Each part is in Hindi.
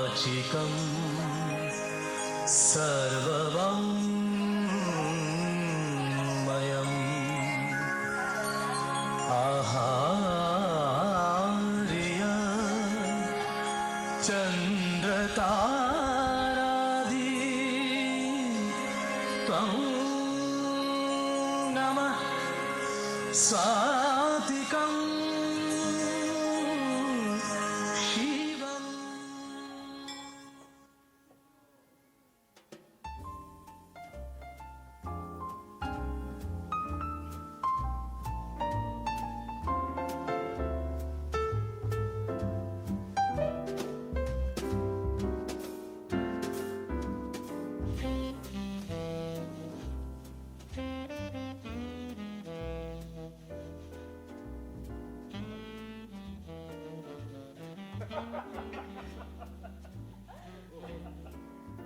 वाचिकं सर्वं मयम् आहार्य चन्द्रतारादि त्वं नमः स्वातिकं शिवम्।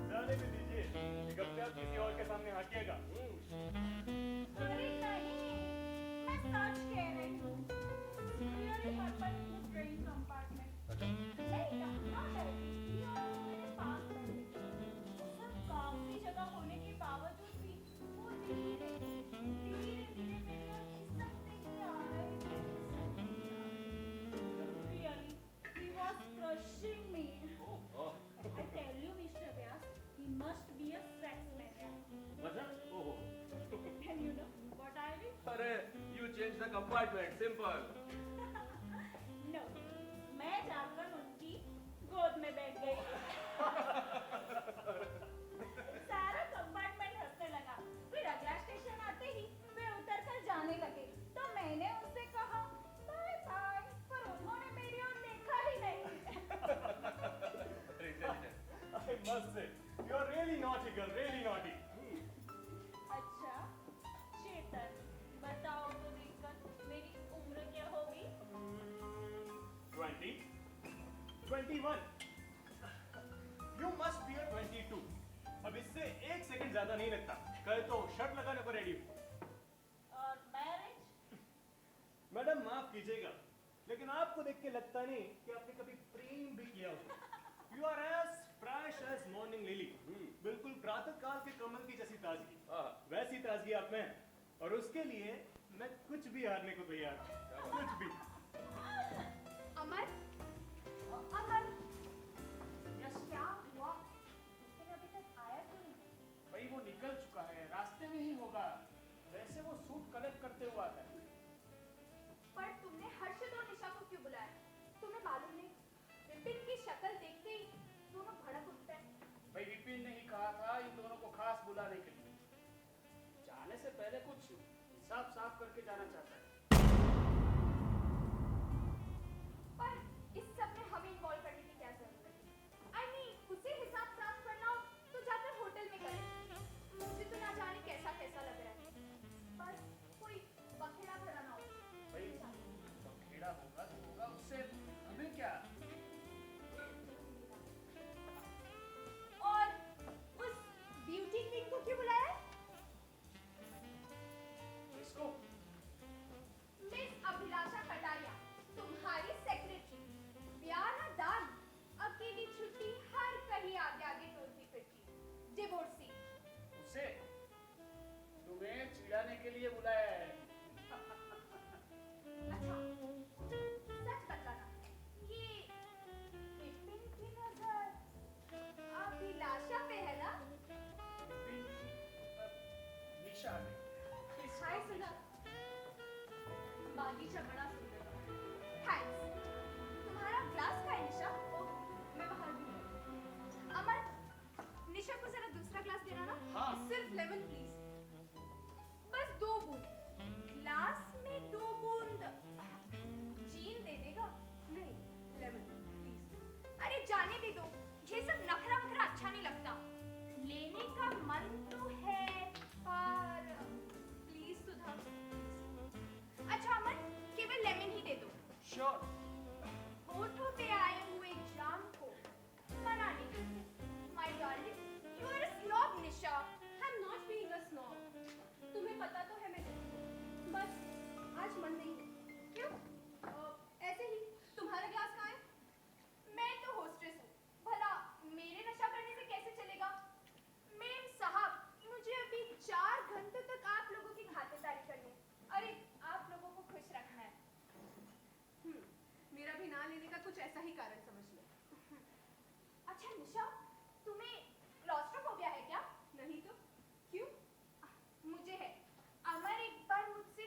जाने भी दीजिए, एक हफ्ते आप किसी और के सामने हाकिएगा। अरे नहीं, मैं सच कह रही हूँ। Really happened in the train compartment. नहीं, यहाँ है। ये और मेरे पास बैठे। वो सब काफी जगह होने के बावजूद भी वो धीरे धीरे मेरे यहाँ खिसकते ही आ रहे थे। Really, he was crushing me. I tell you, Mr. Vyas, he must be a sex maniac. मतलब? ओहो। And you know what I did? अरे, you change the compartment, simple. No, मैं जाकर उनकी गोद में बैठ गई। सारा कंपार्टमेंट हंसने लगा। फिर अगला स्टेशन आते ही वे उतर कर जाने लगे। तो मैंने उनसे कहा बाय बाय, पर उन्होंने मेरी ओर देखा ही नहीं। I must say, you are really naughty girl, really naughty. अच्छा, चेतन, बताओ तो देखकर मेरी उम्र क्या होगी? 20, 21. You must be a 22. अब इससे एक सेकंड ज्यादा नहीं लगता। कल तो शर्ट लगाने को रेडी हूँ। और मैरिज? मैडम माफ कीजिएगा, लेकिन आपको देख के लगता नहीं कि आपने कभी प्रेम भी किया हो। You are as fresh as morning lily. बिल्कुल प्रातः काल के कमल की जैसी ताजगी। वैसी ताजगी आप में है। और उसके लिए मैं कुछ भी हारने को तैयार हूँ। कुछ भी। अमर, अमर, क्या हुआ? उसके अभी तक आया क्यों नहीं? भाई वो निकल चुका है, रास्ते में ही होगा। वैसे वो सूट कलेक्ट करते हुआ आता है। पर तुमने हर्षद और निशा को क्यों बुलाया? तुम्हें मालूम नहीं, विपिन की शक्ल देखते ही दोनों भड़क उठते हैं। भाई विपिन ने ही कहा था इन दोनों को खास बुलाने के लिए। जाने से पहले कुछ हिसाब साफ करके जाना चाहता है। पर इस सब में हमें इन्वॉल्व करने की क्या जरूरत है? I mean, उसे हिसाब साफ करना हो तो जाकर होटल में करें। मुझे तो ना जाने कैसा कैसा लग रहा है। पर कोई बखेड़ा खड़ा ना हो। भाई तो खेड़ा होगा तो होगा, उससे हमें क्या? और उस ब्यूटी क्वीन को क्यों बुलाया? इसको मिस अभिलाषा कटारिया, तुम्हारी सेक्रेटरी। ब्याह दान, अकेली छुट्टी, हर कहीं आगे आगे टोलती फिरती, डिवोर्सी। उसे तुम्हें चिढ़ाने के लिए बुलाया है। अच्छा, सच बताना, कुछ ऐसा ही कारण समझ लो। अच्छा निशा, तुम्हें क्लॉस्ट्रोफोबिया है क्या? नहीं तो क्यों? मुझे है। अमर एक बार मुझसे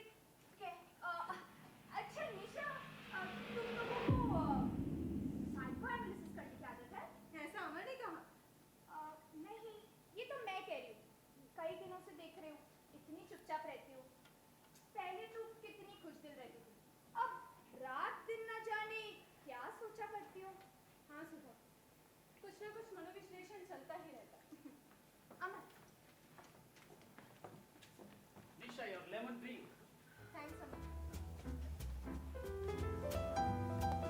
अच्छा निशा, तुम लोगों को साइकोएनालिसिस करने की आदत है? ऐसा अमर ने कहा। नहीं, ये तो मैं कह रही हूँ। कई दिनों से देख रही हूँ, इतनी चुपचाप रहती हूँ। पहले तो कितनी खुश दिल रहती थी, अब रात दिन न जाने क्या सोचा करती हूँ। हाँ सुधा, कुछ ना कुछ मनोविश्लेषण चलता ही रहता है। Amar, Nisha, your lemon drink. Thanks Amar.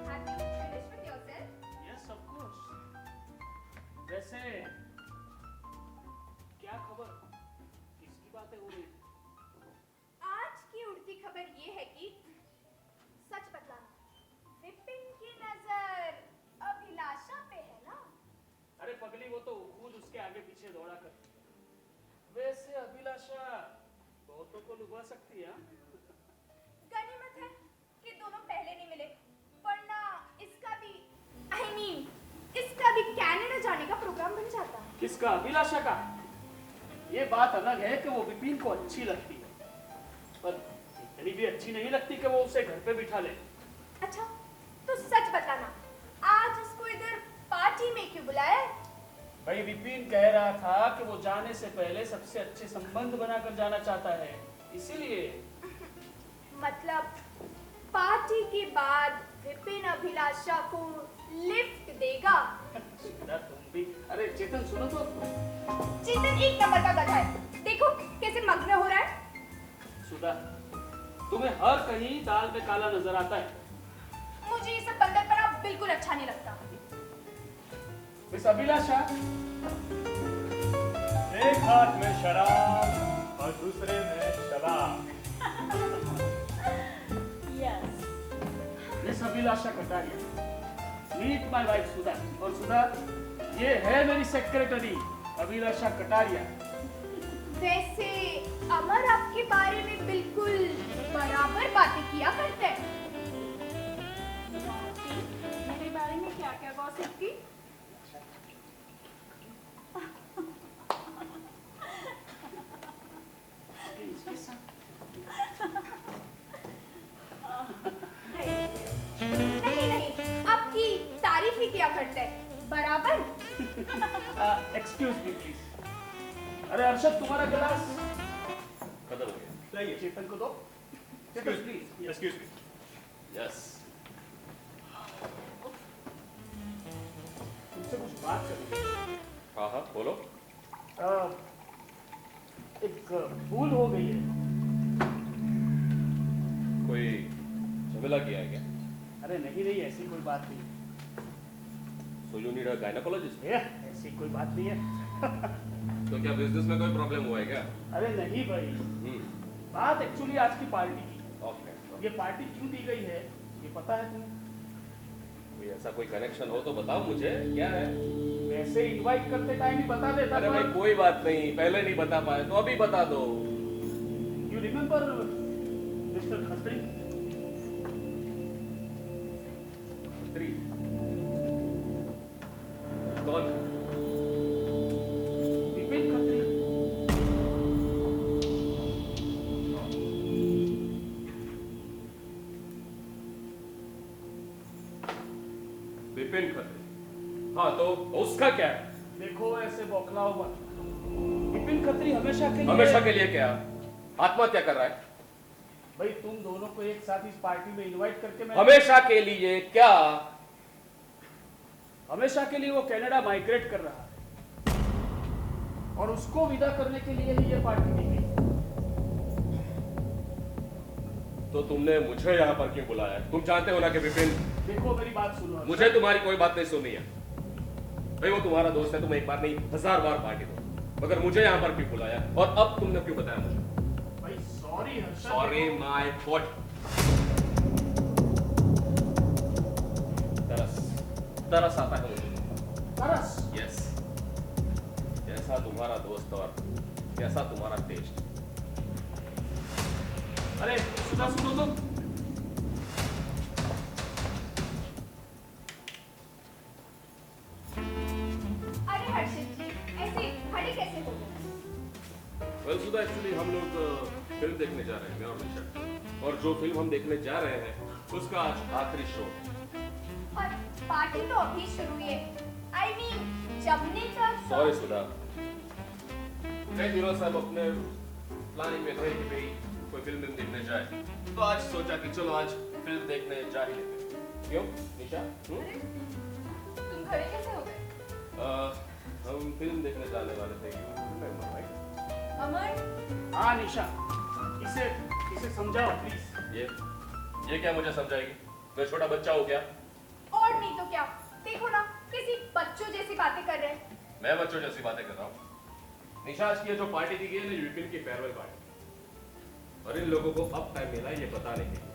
Have you finished with yourself? Yes of course. वैसे क्या खबर, किसकी बातें हो रही थी? आज की उड़ती खबर ये है कि सच बतलाना, विपिन की नजर अभिलाषा पे है ना? अरे पगली, वो तो खुद उसके आगे पीछे दौड़ा करती है। वैसे अभिलाषा बहुतों को लुभा सकती है। गनीमत है कि दोनों पहले नहीं मिले, वरना इसका भी इसका भी कनाडा जाने का प्रोग्राम बन जाता। किसका? अभिलाषा का? ये बात अलग है कि वो विपिन को अच्छी लगती है, पर इतनी भी अच्छी नहीं लगती कि वो उसे घर पे बिठा ले। अच्छा, तो सच बताना, आज उसको इधर पार्टी में क्यों बुलाया? भाई विपिन कह रहा था कि वो जाने से पहले सबसे अच्छे संबंध बनाकर जाना चाहता है, इसीलिए। मतलब पार्टी के बाद विपिन अभिलाषा को लिफ्ट देगा? सुधा, तुम भी। अरे चेतन, सुनो तो। चेतन एक नंबर का गधा है, देखो कैसे मग्न हो रहा है। सुधा, तुम्हें हर कहीं दाल में काला नजर आता है। मुझे ये सब बंदरपना बिल्कुल अच्छा नहीं लगता। मिस अभिलाषा, एक हाथ में शराब और दूसरे में शराब। Yes. Miss Abhilasha Kataria, meet my wife Sudha. और सुधा, ये है मेरी सेक्रेटरी अभिलाषा कटारिया। वैसे अमर आपके बारे में बिल्कुल बराबर बातें किया करते हैं। मेरे बारे में क्या क्या गॉसिप की? नहीं, आपकी तारीफ ही किया करते हैं, बराबर। Excuse me please. अरे अर्षद, तुम्हारा गिलास खत्म हो गया। लाइए, चेतन को दो। चेतन प्लीज। Excuse me. यस। तुमसे कुछ बात करनी है। हाँ हाँ, बोलो। एक भूल हो गई है। कोई झमेला किया है क्या? अरे नहीं, ऐसी कोई बात नहीं। So you need a gynaecologist? ऐसी कोई बात नहीं है। तो क्या बिजनेस में कोई प्रॉब्लम हुआ है क्या? अरे नहीं भाई, बात एक्चुअली आज की पार्टी की। ओके। ये पार्टी क्यों दी गई है ये पता है तुम्हें? कोई ऐसा कोई कनेक्शन हो तो बताओ मुझे, क्या है? वैसे इनवाइट करते टाइम ही बता देता। अरे भाई कोई बात नहीं, पहले नहीं बता पाए तो अभी बता दो। You remember mister Khatri? Khatri? कौन? विपिन खत्री। विपिन खत्री? हाँ, तो उसका क्या है? देखो ऐसे बौखलाओ मत। विपिन खत्री हमेशा के लिए क्या? आत्महत्या कर रहा है? भाई तुम दोनों को एक साथ इस पार्टी में इनवाइट करके मैं हमेशा के लिए क्या? हमेशा के लिए वो कनाडा माइग्रेट कर रहा है और उसको विदा करने के लिए ही ये पार्टी दी गई। तो तुमने मुझे यहाँ पर क्यों बुलाया? तुम जानते हो ना कि विपिन। देखो मेरी बात सुनो। मुझे तुम्हारी कोई बात नहीं सुननी है भाई, वो तुम्हारा दोस्त है, तुम एक बार नहीं 1000 बार पार्टी दो, मगर मुझे यहाँ पर क्यों बुलाया और अब तुमने क्यों बताया मुझे? भाई sorry Harshad. Sorry my God. तरस आता है मुझे। तरस? यस। कैसा तुम्हारा दोस्त और कैसा तुम्हारा टेस्ट। अरे सुनो तुम। फिल्म देखने जा रहे हैं मैं और निशा, और जो फिल्म हम देखने जा रहे हैं उसका आज आखिरी शो है। और पार्टी तो अभी शुरू हुई है। I mean, जमने का सॉरी सुधा, कई दिनों से हम अपने प्लानिंग में थे कि भाई कोई फिल्म देखने जाए, तो आज सोचा कि चलो आज फिल्म देखने जा ही लेते हैं। क्यों निशा? तुम खड़े कैसे हो गए? हम फिल्म देखने जाने वाले थे, अमर, हाँ निशा, इसे समझाओ प्लीज। ये क्या मुझे समझाएगी? मैं छोटा बच्चा हूँ क्या? और नहीं तो क्या, देखो ना किसी बच्चों जैसी बातें कर रहे हैं। मैं बच्चों जैसी बातें कर रहा हूँ। निशा, आज की ये जो पार्टी दी गई है ना, विपिन की फेयरवेल पार्टी, और इन लोगों को अब टाइम मिला ये बताने के लिए।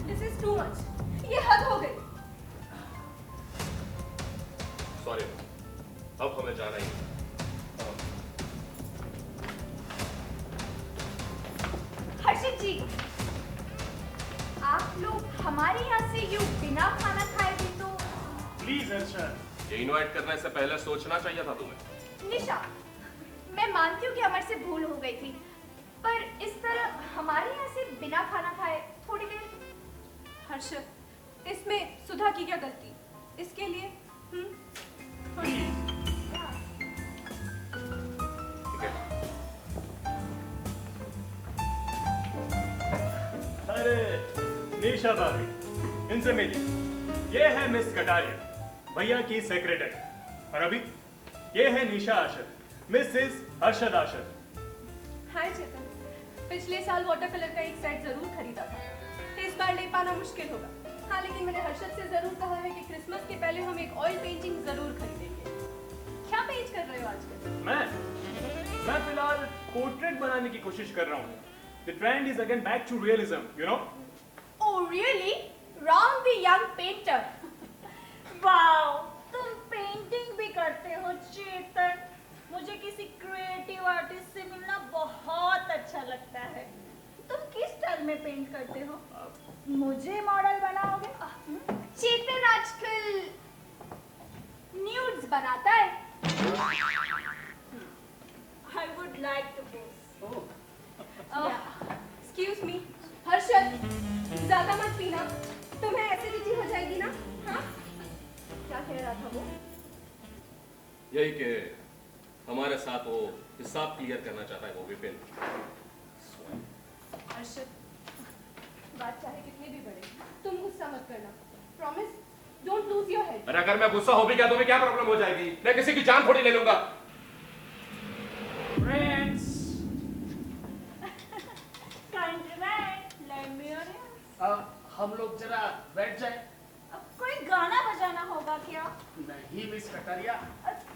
This is too much, ये हद हो गई। सॉरी, अब हमें जाना ही है। हर्षित जी, आप लोग हमारे यहाँ से यूं बिना खाना खाए भी तो। प्लीज हर्षद, ये इनवाइट करने से पहले सोचना चाहिए था तुम्हें। निशा, मैं मानती हूँ कि अमर से भूल हो गई थी, पर इस तरह हमारे यहाँ से बिना खाना खाए थोड़ी देर। हर्षद, इसमें सुधा की क्या गलती? इसके लिए प्लीज। ठीक है? अरे निशा भाभी, इनसे मिलिए। ये है मिस कटारिया, भैया की सेक्रेटरी, और अभी ये है निशा आशर, मिसेस हर्षद आशर। हाय चेतन, पिछले साल वाटर कलर का एक सेट जरूर खरीदा था, इस बार ले पाना मुश्किल होगा। हाँ, लेकिन मैंने हर्षद से जरूर कहा है कि क्रिसमस के पहले हम एक ऑयल पेंटिंग जरूर खरीदेंगे। क्या पेंट कर रहे हो आजकल? मैं फिलहाल पोर्ट्रेट बनाने की कोशिश कर रहा हूँ। The trend is again back to realism, you know? Oh really? Ram the young painter. Wow, तुम पेंटिंग भी करते हो चेतन। मुझे किसी क्रिएटिव आर्टिस्ट से मिलना बहुत अच्छा लगता है। तुम किस स्टाइल में पेंट करते हो? मुझे मॉडल बनाओगे? चेतन आजकल न्यूड्स बनाता है। I would like to post. Excuse me, Harshad, ज्यादा मत पीना, तुम्हें एसिडिटी हो जाएगी ना। हाँ, क्या कह रहा था वो? यही कि हमारे साथ वो हिसाब क्लियर करना चाहता है वो विपिन। हर्षद, बात चाहे कितनी भी बढ़े, तुम गुस्सा मत करना। Promise, don't lose your head. अरे अगर मैं गुस्सा हो भी गया तो भी क्या प्रॉब्लम हो जाएगी? मैं किसी की जान थोड़ी ले लूंगा। फ्रेंड्स, हम लोग जरा बैठ जाए। अब कोई गाना बजाना होगा क्या? नहीं मिस कटारिया,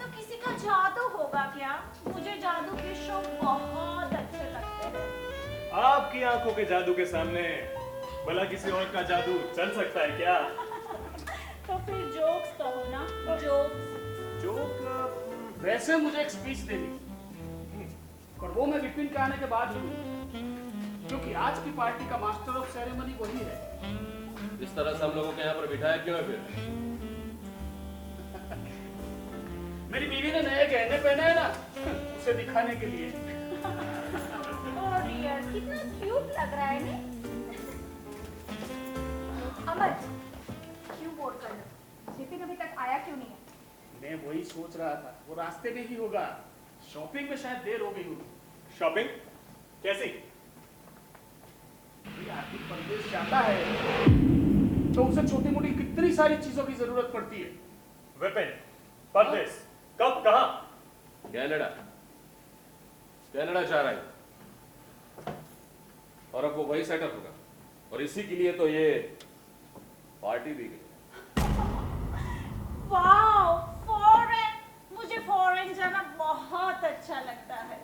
तो किसी का जादू होगा क्या? मुझे जादू के शो बहुत अच्छे लगते हैं। आपकी आंखों के जादू के सामने भला किसी और का जादू चल सकता है क्या? तो फिर जोक्स कहो ना, जोक्स। जोक? वैसे मुझे एक स्पीच देनी थी, पर वो मैं विपिन के आने के बाद ही दूंगी, क्योंकि आज की पार्टी का मास्टर ऑफ सेरेमनी वही है। इस तरह से हम लोगों के यहाँ पर बिठाया क्यों है फिर? मेरी बीवी ने नए गहने पहने हैं ना, उसे दिखाने के लिए। ओह डियर, कितना क्यूट लग रहा है नहीं? अमर, क्यों बोर कर रहे? विपिन अभी तक आया क्यों नहीं है? मैं वही सोच रहा था, वो रास्ते में ही होगा। शॉपिंग में शायद देर हो गई होगी। शॉपिंग? कैसी? आर्थिक परदेश जाता है तो उसे छोटी मोटी कितनी सारी चीजों की जरूरत पड़ती है। विपिन, परदेश, कब, कहाँ? कनाडा। कनाडा जा रहा है, और अब वो वही सेटअप होगा, और इसी के लिए तो ये पार्टी दी गई। Wow, foreign! मुझे फॉरेन जाना बहुत अच्छा लगता है।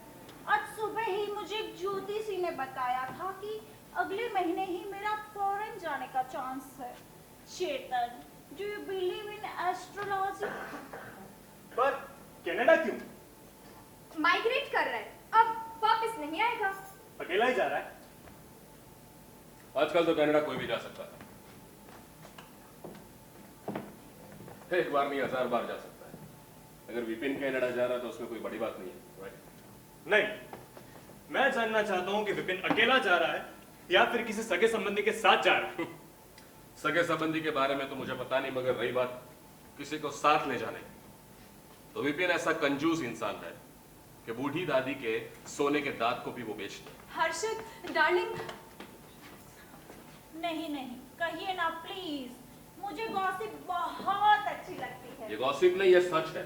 आज सुबह ही मुझे एक ज्योतिषी ने बताया था कि अगले महीने ही मेरा फॉरेन जाने का चांस है। Chetan, do you believe in astrology? पर कनाडा क्यों? माइग्रेट कर रहा है, अब वापस नहीं आएगा। अकेला ही जा रहा है? आजकल तो कनाडा कोई भी जा सकता है, एक बार नहीं 1000 बार जा सकता है। अगर विपिन कनाडा जा रहा है तो उसमें कोई बड़ी बात नहीं है, राइट? नहीं, मैं जानना चाहता हूँ कि विपिन अकेला जा रहा है या फिर किसी सगे संबंधी के साथ जा रहा है। सगे संबंधी के बारे में तो मुझे पता नहीं, मगर रही बात किसी को साथ ले जाने की, तो विपिन ऐसा कंजूस इंसान है कि बूढ़ी दादी के सोने के दांत को भी वो बेचते। हर्षद डार्लिंग, नहीं नहीं, कहिए ना प्लीज, मुझे गॉसिप बहुत अच्छी लगती है। ये गॉसिप नहीं, ये सच है,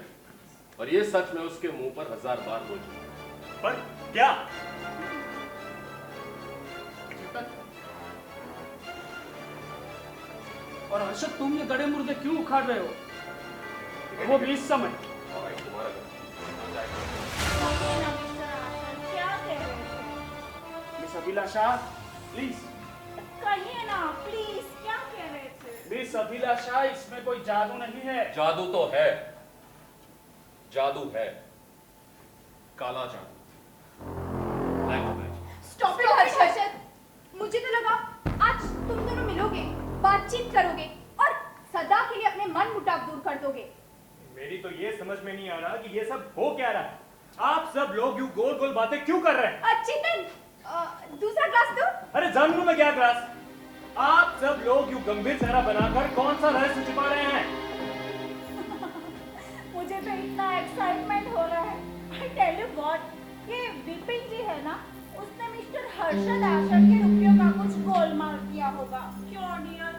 और ये सच मैं उसके मुंह पर 1000 बार बोल चुका हूं। पर क्या? और हर्षद, तुम ये गड़े मुर्दे क्यों उखाड़ रहे हो, वो भी इस समय? और भाई तुम्हारा घर कहिए ना मिस्टर आशा, क्या कह रहे थे? मिस अभिलाषा प्लीज, कहिए ना प्लीज, क्या कह रहे थे? मिस अभिलाषा, इसमें कोई जादू नहीं है। जादू तो है, जादू है, काला जादू। Stop it Harshad. मुझे तो लगा आज तुम दोनों मिलोगे, बातचीत करोगे और सदा के लिए अपने मन मुटाव दूर कर दोगे। मेरी तो ये समझ में नहीं आ रहा कि ये सब हो क्या रहा है। आप सब लोग यूं गोल गोल बातें क्यों कर रहे हैं? चेतन, दूसरा ग्लास दो। अरे जान लूं मैं क्या ग्लास। आप सब लोग यूं गंभीर चेहरा बनाकर कौन सा रहस्य छिपा रहे हैं? मुझे तो इतना एक्साइटमेंट हो रहा है। I tell you what, ये विपिन जी है ना, उसने मिस्टर हर्षद आशा के रुपयों का कुछ गोलमाल किया होगा। क्यों डियर?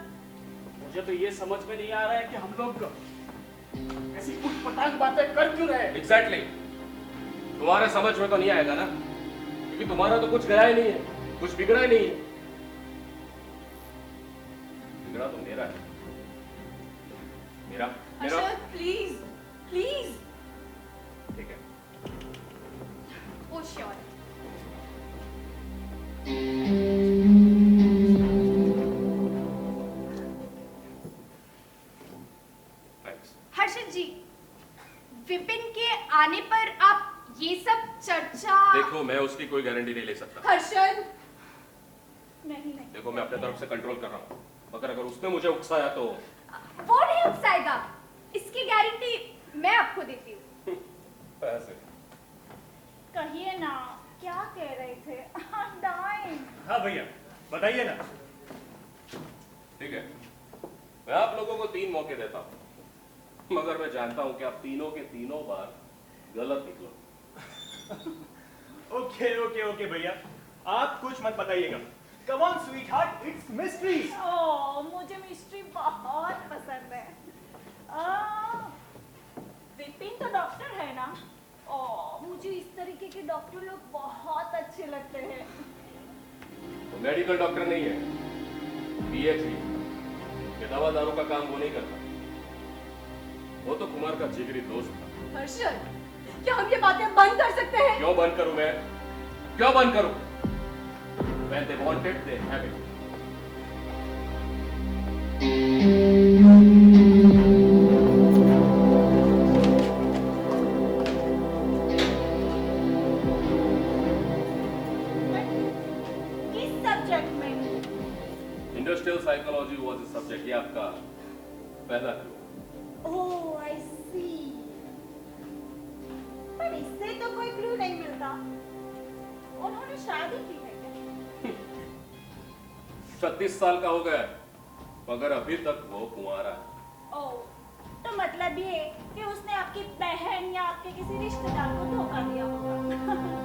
मुझे तो ये समझ में नहीं आ रहा है कि हम लोग ऐसी उटपटांग बातें कर क्यों रहे हैं। एग्जैक्टली, तुम्हारे समझ में तो नहीं आएगा ना, क्योंकि तुम्हारा तो कुछ गया ही नहीं है, कुछ बिगड़ा ही नहीं है। बिगड़ा तो मेरा है, मेरा मेरा। Harshad please please. ठीक है, ओ श्योर। थैंक्स। हर्षद जी, विपिन के आने पर आप ये सब चर्चा। देखो, मैं उसकी कोई गारंटी नहीं ले सकता। हर्षद, नहीं नहीं, देखो, मैं अपने तरफ से कंट्रोल कर रहा हूँ, मगर अगर उसने मुझे उकसाया तो वो नहीं उकसाएगा, इसकी गारंटी मैं आपको देती हूँ। पैसे। कहिए ना, क्या कह रहे थे? I'm dying. हाँ भैया, बताइए ना। ठीक है, मैं आप लोगों को 3 मौके देता हूँ, मगर मैं जानता हूँ कि आप तीनों के तीनों बार गलत निकलो। ओके ओके ओके भैया, आप कुछ मत बताइएगा। Come on sweetheart, it's mystery. ओह, मुझे मिस्ट्री बहुत पसंद है। विपिन तो डॉक्टर है ना? ओह, मुझे इस तरीके के डॉक्टर लोग बहुत अच्छे लगते हैं। वो मेडिकल डॉक्टर नहीं है, PhD। ये दवा दारू का काम वो नहीं करता, वो तो कुमार का जिगरी दोस्त था। हर्षद, क्या हम ये बातें बंद कर सकते हैं? क्यों बंद करूं मैं? क्यों बंद करूं? When they wanted, they have it. किस सब्जेक्ट में? Industrial psychology was a subject, ये आपका पहला clue। Oh, I see. पर इससे तो कोई क्लू नहीं मिलता। उन्होंने शादी की है क्या? 36 साल का हो गया है, मगर अभी तक वो कुंवारा है। ओह, तो मतलब ये कि उसने आपकी बहन या आपके किसी रिश्तेदार को धोखा दिया होगा।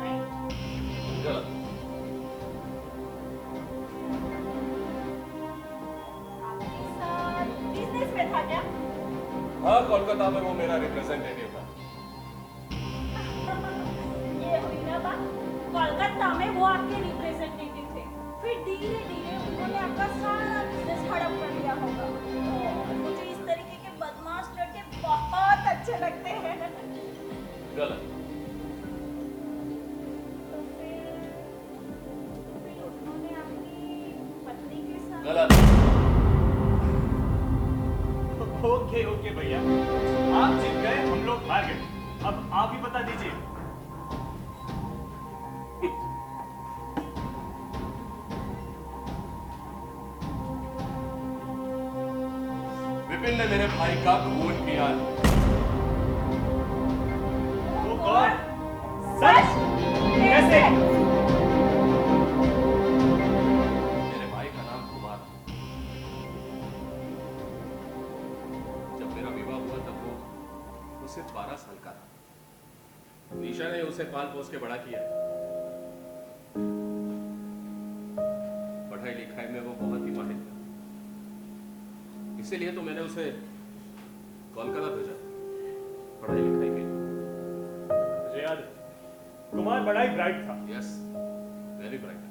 Right? गलत। आपके साथ बिजनेस में था क्या? हाँ, कोलकाता में वो मेरा रिप्रेजेंटेटिव था। ये हुई ना बात, कोलकाता में वो आपके रिप्रेजेंटेटिव थे, फिर धीरे धीरे उन्होंने आपका सारा बिजनेस हड़प कर लिया होगा। ओह, मुझे इस तरीके के बदमाश लड़के बहुत अच्छे लगते हैं। गलत। तो फिर उन्होंने अपनी पत्नी के साथ। गलत। ओके ओके भैया, आप जीत गए, हम लोग हार गए। अब आप ही बता दीजिए। विपिन ने मेरे भाई का खून पिया है। वो कौन? सच? कैसे? परीक्षा ने उसे पाल पोस के बड़ा किया। पढ़ाई लिखाई में वो बहुत ही माहिर था, इसीलिए तो मैंने उसे कोलकाता भेजा पढ़ाई लिखाई के लिए। मुझे याद है, कुमार बड़ा ही ब्राइट था। Yes, very bright.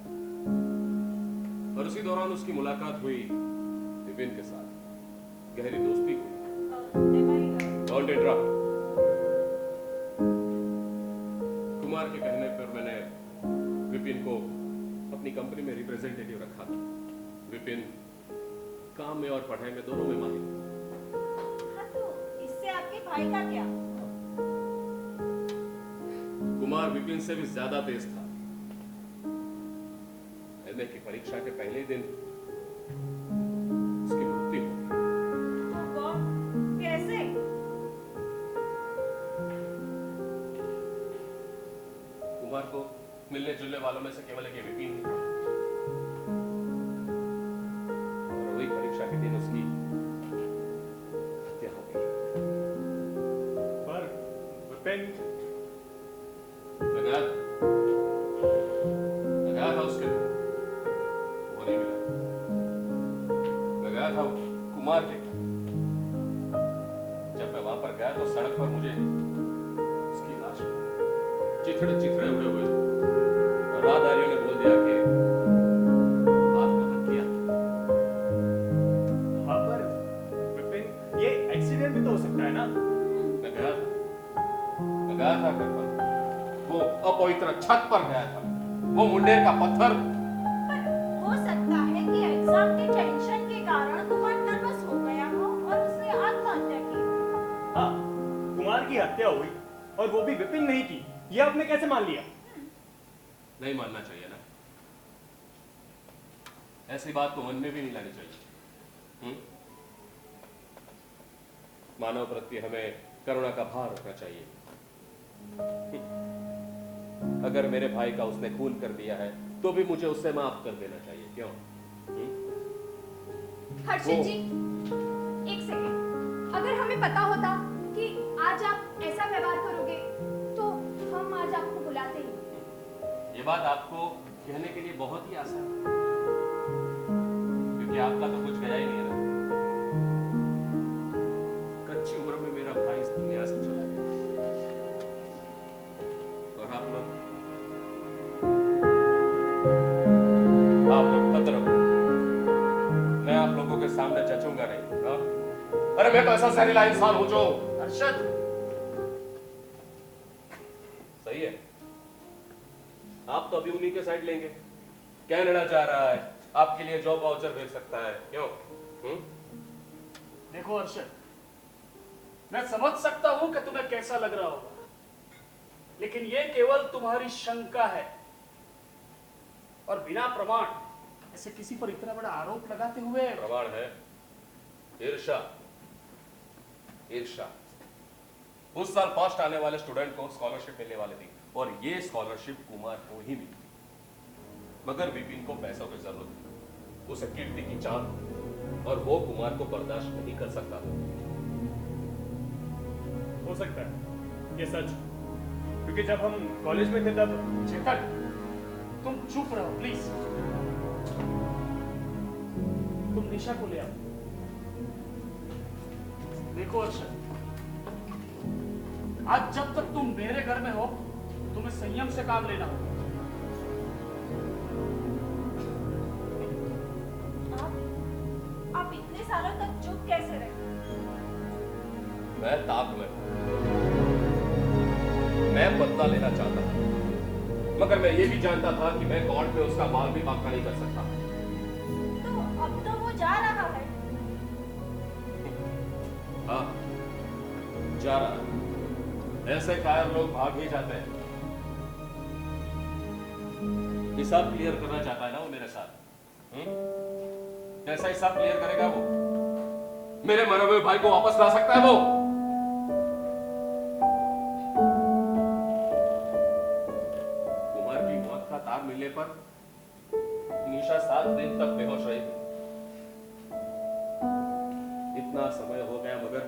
और उसी दौरान उसकी मुलाकात हुई विपिन के साथ, गहरी दोस्ती हुई। Don't interrupt. कुमार के कहने पर मैंने विपिन को अपनी कंपनी में रिप्रेजेंटेटिव रखा था। विपिन काम में और पढ़ाई में दोनों में माहिर। हाँ, तो इससे आपके भाई का क्या? कुमार विपिन से भी ज्यादा तेज था। एमए की परीक्षा के पहले दिन उसकी मृत्यु हो गई। Oh God, कैसे? कुमार को मिलने जुलने वालों में से केवल एक विपिन ही था। और वही परीक्षा के दिन उसकी हत्या हो गई। पर विपिन लगाया था उसके, वो नहीं मिला। लगाया था कुमार के। जब मैं वहां पर गया तो सड़क पर मुझे उसकी लाश चिथड़े चिथड़े उड़े हुए और राहदारियों ने बोल दिया कि आत्महत्या। हाँ, पर विपिन ये एक्सीडेंट भी तो हो सकता है ना? मैं गया था घर पर। वो अपवित्र छत पर गया था। वो मुंडेर का पत्थर। पर हो सकता है कि एग्जाम के टेंशन के कारण कुमार नर्वस हो गया हो और उसने आत्महत्या की। हाँ, कुमार की हत्या हुई और वो भी विपिन नहीं की। ये आपने कैसे मान लिया? नहीं मानना चाहिए ना, ऐसी बात तो मन में भी नहीं लानी चाहिए। मानव प्रति हमें करुणा का भार रखना चाहिए। अगर मेरे भाई का उसने खून कर दिया है तो भी मुझे उससे माफ कर देना चाहिए, क्यों? हर्षित जी, एक सेकेंड। अगर हमें पता होता कि आज आप ऐसा व्यवहार करोगे तो हम आज आपको बुलाते ही। ये बात आपको कहने के लिए बहुत ही आसान है, क्योंकि आपका तो कुछ गया ही नहीं है ना। कच्ची उम्र में मेरा भाई इस दुनिया से चला गया और आप लोग भद्र हो। मैं आप लोगों के सामने जचूंगा नहीं। हाँ? अरे मैं तो ऐसा जहरीला इंसान हूं जो हर्षद, सही है। आप तो अभी उन्हीं के साइड लेंगे। कनाडा जा रहा है, आपके लिए जॉब वाउचर भेज सकता है, क्यों? देखो हर्षद, मैं समझ सकता हूं कि तुम्हें कैसा लग रहा होगा, लेकिन ये केवल तुम्हारी शंका है और बिना प्रमाण ऐसे किसी पर इतना बड़ा आरोप लगाते हुए। प्रमाण है ईर्ष्या। ईर्ष्या। उस साल फर्स्ट आने वाले स्टूडेंट को स्कॉलरशिप मिलने वाली थी और ये स्कॉलरशिप कुमार को ही मिली, मगर विपिन को पैसों की जरूरत थी, उसे कीर्ति की चाह, और वो कुमार को बर्दाश्त नहीं कर सकता था। हो सकता है ये सच, क्योंकि जब हम कॉलेज में थे तब। चेतन, तुम चुप रहो प्लीज। तुम निशा को ले आओ। देखो अर्षद, आज जब तक तुम मेरे घर में हो तुम्हें संयम से काम लेना होगा। आप इतने सालों तक चुप कैसे रहे? मैं ताक में हूं। मैं बदला लेना चाहता था, मगर मैं ये भी जानता था कि मैं कोर्ट में उसका माल भी मांगना नहीं कर सकता। तो अब तो वो जा रहा है। हाँ, जा रहा है। ऐसे कायर लोग भाग ही जाते हैं। हिसाब क्लियर करना चाहता है ना वो मेरे साथ। कैसा हिसाब क्लियर करेगा वो? मेरे मरे हुए भाई को वापस ला सकता है वो? कुमार की मौत का तार मिलने पर निशा 7 दिन तक बेहोश रही थी। इतना समय हो गया मगर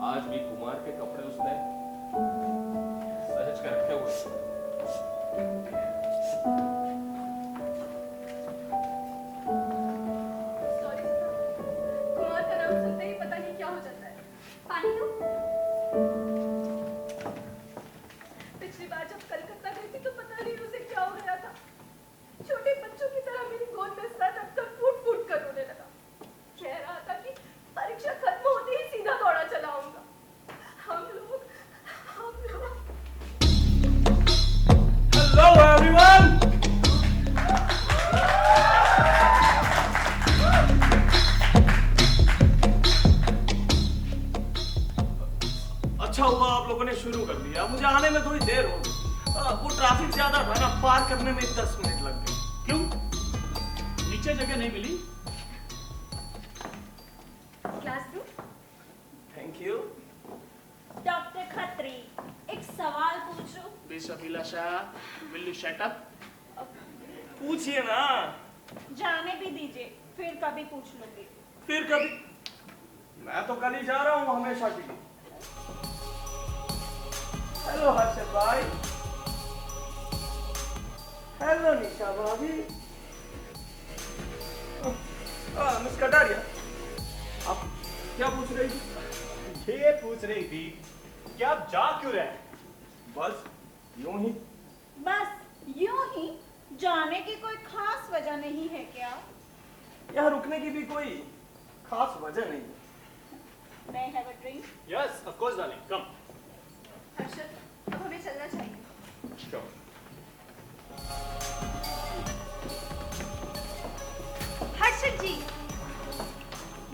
आज भी कुमार के कपड़े उसने सहज कर रखे हुए में 10 मिनट लग गए। क्यों? नीचे जगह नहीं मिली? Classroom? Thank you. Doctor Khatri, एक सवाल पूछूं? Miss Abhilasha, will you shut up? पूछिए ना। जाने भी दीजिए, फिर कभी पूछ लूंगी। फिर कभी। मैं तो कल ही जा रहा हूँ हमेशा के लिए। हेलो हर्षद भाई। हेलो निशा भाभी। मिस कटारिया, आप क्या पूछ रही थी? ये पूछ रही थी कि आप जा क्यों रहे हैं? बस यूं ही। बस यूं ही? जाने की कोई खास वजह नहीं है क्या? यहाँ रुकने की भी कोई खास वजह नहीं है। May I have a drink? Yes, of course, darling. Come. Harshad, अब हमें चलना चाहिए। Sure. हर्षद जी,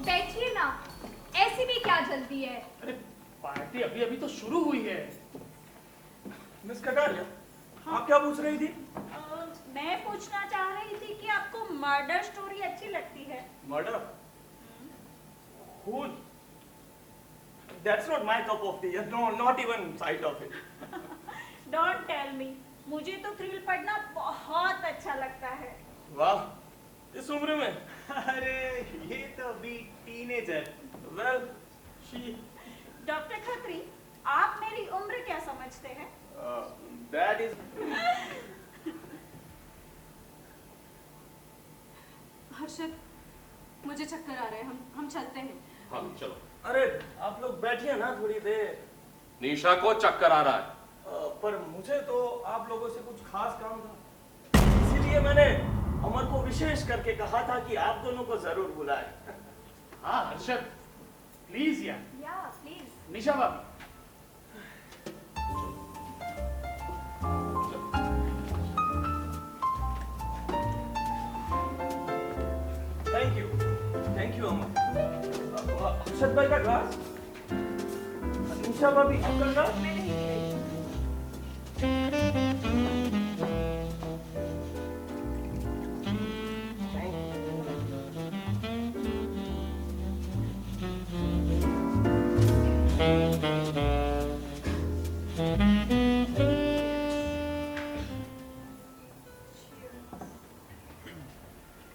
बैठिए ना। ऐसी भी क्या जल्दी है? अरे पार्टी अभी अभी तो शुरू हुई है। मिस कटारिया, आप क्या पूछ रही थी? मैं पूछना चाह रही थी कि आपको मर्डर स्टोरी अच्छी लगती है? Murder? Who? That's not my cup of tea. No, not even sight of it. Don't tell me. मुझे तो थ्रिल पढ़ना बहुत अच्छा लगता है। वाह, इस उम्र में? अरे ये तो अभी teenager. Well, she. Doctor Khatri, आप मेरी उम्र क्या समझते हैं? That is. हर्षद, मुझे चक्कर आ रहे हैं। हम चलते हैं। हाँ चलो। अरे आप लोग बैठिए ना थोड़ी देर। निशा को चक्कर आ रहा है। पर मुझे तो आप लोगों से कुछ खास काम था, इसीलिए मैंने अमर को विशेष करके कहा था कि आप दोनों को जरूर बुलाए। हाँ हर्षद, प्लीज यार। या प्लीज। निशा भाभी। थैंक यू अमर। हर्षद भाई का ग्लास। निशा भाभी आपका ग्लास। मैं नहीं पी रही।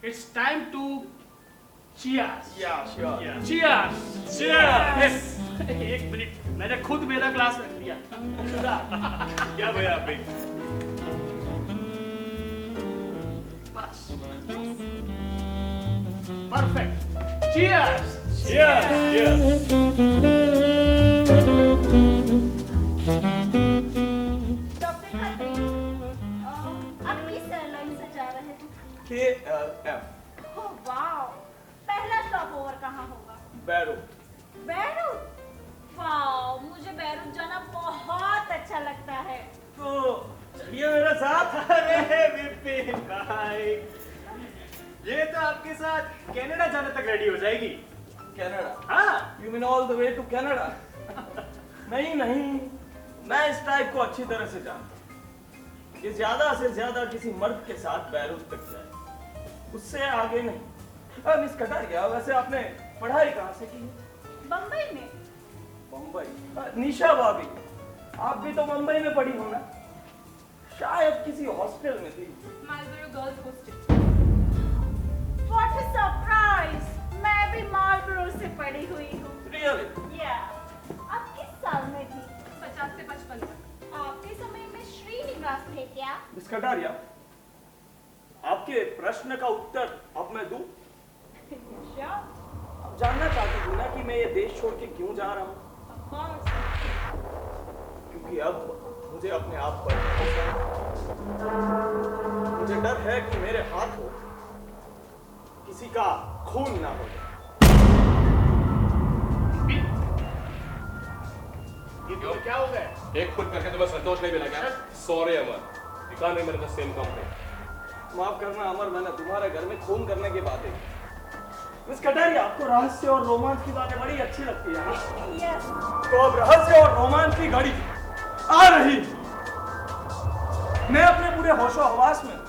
It's time to cheers. Yeah, sure. Cheers. Cheers. एक मिनट, मैंने खुद मेरा ग्लास रख लिया। शुदा। क्या भैया आप भी? बस। Perfect. Cheers. Cheers. Cheers. Doctor Khatri, आप किस एयरलाइन से जा रहे हैं? KLM ओह वाओ, पहला स्टॉप ओवर कहाँ होगा? बैरूट। बैरूत? वाओ, मुझे बैरूत जाना बहुत अच्छा लगता है। तो चलिए मेरे साथ। अरे विपिन भाई, ये तो आपके साथ कनाडा जाने तक रेडी हो जाएगी। कनाडा? हाँ। You mean all the way to Canada? नहीं नहीं, मैं इस टाइप को अच्छी तरह से जानता हूँ। ये ज्यादा से ज्यादा किसी मर्द के साथ बैरूत तक जाए, उससे आगे नहीं। मिस कटारिया, वैसे आपने पढ़ाई कहाँ से की? बम्बई में? मुंबई। निशा भाभी, आप भी तो मुंबई में पढ़ी हो ना? शायद किसी हॉस्टल में थी। Marlborough girls hostel. What a surprise! मैं भी मार्लबरो से पढ़ी हुई हूँ। Really? Yeah. आप किस साल में थी? 50 से 55 तक। आपके समय में श्रीनिवास थे क्या? मिस कटारिया, आपके प्रश्न का उत्तर अब मैं दूं? Sure. आप जानना चाहती थी ना कि मैं ये देश छोड़ के क्यों जा रहा हूँ? Of course. क्योंकि अब मुझे अपने आप पर भरोसा है। मुझे डर है कि मेरे हाथों किसी का खून ना हो जाए। ये तो क्या हो गया? एक खुद करके तुम्हें संतोष नहीं मिला क्या? Sorry Amar, you can't remain in the same company. माफ करना अमर, मैंने तुम्हारे घर में खून करने की बातें की। मिस कटारिया, आपको रहस्य और रोमांच की बातें बड़ी अच्छी लगती है ना? Yes. तो अब रहस्य और रोमांच की घड़ी आ रही। मैं अपने पूरे होशो हवास में हूं।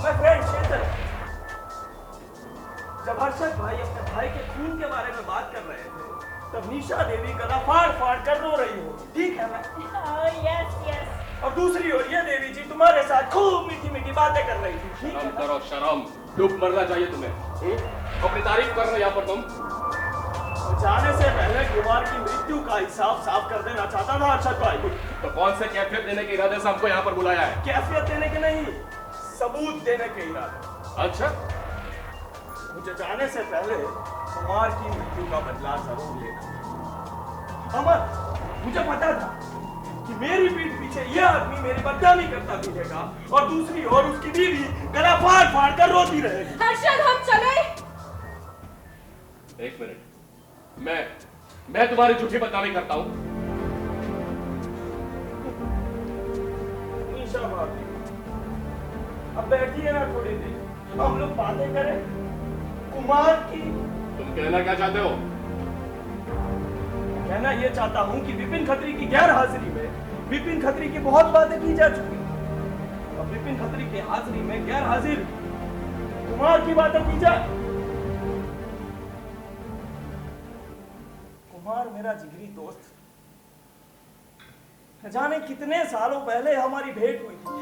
मैं फ्रेंड चेतन, जब हर्षद भाई अपने भाई के खून के बारे में बात कर रहे थे तब निशा देवी गला फाड़ फाड़ कर रो रही हो, ठीक है ना? Yes yes. और दूसरी ओर ये देवी जी तुम्हारे साथ खूब मीठी मीठी बातें कर रही थी, ठीक है शर्म ना? करो शर्म, डूब मरना चाहिए तुम्हें। अपनी तारीफ कर रहे हो यहाँ पर तुम। और जाने से पहले कुमार की मृत्यु का हिसाब साफ कर देना चाहता था हर्षद भाई। तो कौन से कैफियत देने के इरादे से हमको यहाँ पर बुलाया है? कैफियत देने के नहीं, सबूत देने के इरादे। अच्छा, मुझे जाने से पहले कुमार की मृत्यु का बदला जरूर लेना। अमर, मुझे पता था कि मेरी पीठ पीछे यह आदमी मेरी बदनामी करता फिरेगा और दूसरी ओर उसकी बीवी गला फाड़ फाड़ कर रोती रहेगी। हर्षद, हम चले। एक मिनट, मैं तुम्हारी झूठी बदनामी करता हूँ? निशा भाभी, अब बैठिए ना थोड़ी देर, हम लोग बातें करें कुमार की। तुम कहना क्या चाहते हो? कहना ये चाहता हूँ कि विपिन खत्री की गैर हाजिरी में विपिन खत्री की बहुत बातें की जा चुकी हैं। अब विपिन खत्री की हाजिरी में गैर हाजिर कुमार की बातें की जाए। कुमार मेरा जिगरी दोस्त, न जाने कितने सालों पहले हमारी भेंट हुई थी,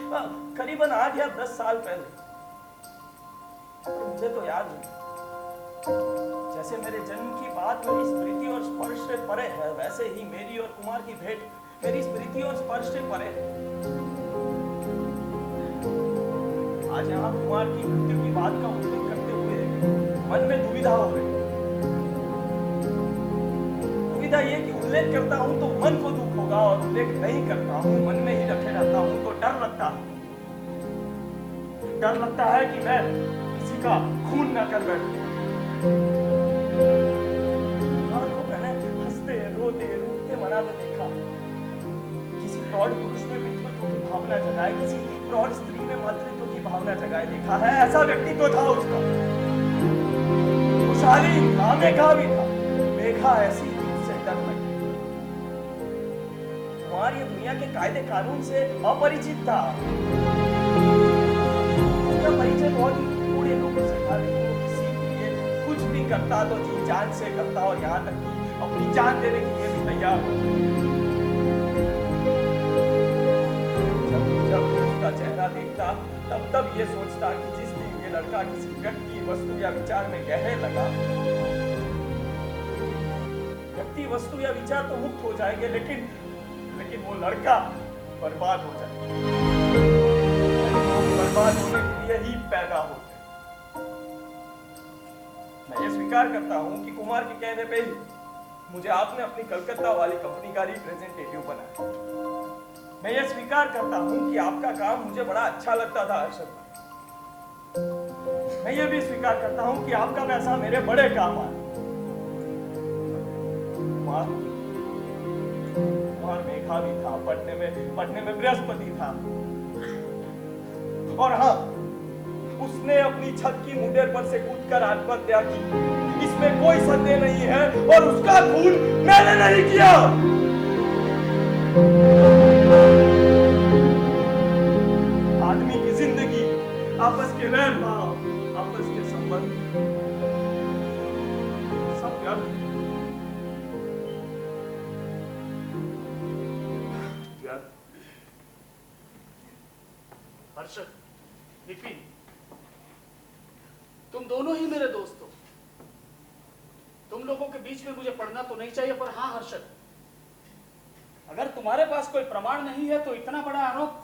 करीबन 8 या 10 साल पहले। मुझे तो याद नहीं, जैसे मेरे जन्म की बात मेरी स्मृति और स्पर्श से परे है, वैसे ही मेरी और कुमार की भेंट मेरी स्मृति और स्पर्श से परे है। आज यहाँ कुमार की मृत्यु की बात का उल्लेख करते हुए मन में दुविधा हो रही है। दुविधा ये कि उल्लेख करता हूँ तो मन को दुख होगा और उल्लेख नहीं करता हूँ, मन में ही रखे रहता हूँ तो डर लगता है। डर लगता है कि मैं किसी का खून न कर बैठूं। मैंने हंसते रोते रूठते मनाते देखा। किसी प्रौढ़ पुरुष में पितृत्व की भावना जगाए, किसी प्रौढ़ स्त्री में मातृत्व की भावना जगाए देखा है। ऐसा व्यक्तित्व था उसका, खुशहाली था, मेघा भी था। मेघा ऐसी थी, उससे डर लगी। हमारी दुनिया के कायदे कानून से अपरिचित था। उसका परिचय बहुत ही थोड़े लोगों से था, लेकिन वो किसी के लिए कुछ भी करता तो जी जान से करता और यहाँ तक कि अपनी जान देने के लिए भी तैयार हो। जब उसका चेहरा देखता तब ये सोचता कि जिस दिन ये लड़का किसी व्यक्ति, वस्तु या विचार में गहरे लगा, व्यक्ति, वस्तु या विचार तो मुक्त हो जाएंगे, लेकिन वो लड़का बर्बाद हो जाएगा। बर्बाद होने के लिए ही पैदा होते। मैं ये स्वीकार करता हूं कि कुमार के कहने पे ही मुझे आपने अपनी कलकत्ता वाली कंपनी का रिप्रेजेंटेटिव बनाया। मैं ये स्वीकार करता हूं कि आपका काम मुझे बड़ा अच्छा लगता था हर्षद। मैं ये भी स्वीकार करता हूं कि आपका पैसा मेरे बड़े काम आया। कुमार मेघा भी था, पढ़ने में बृहस्पति था। और हाँ, उसने अपनी छत की मुंडेर पर से कूदकर आत्महत्या की, इसमें कोई संदेह नहीं है। और उसका खून मैंने नहीं किया। आदमी की जिंदगी, आपस के वैर भाव, आपस के संबंध सब व्यर्थ। हर्षद, विपिन, तुम दोनों ही मेरे दोस्त हो। तुम लोगों के बीच में मुझे पढ़ना तो नहीं चाहिए, पर हाँ हर्षद, अगर तुम्हारे पास कोई प्रमाण नहीं है तो इतना बड़ा आरोप।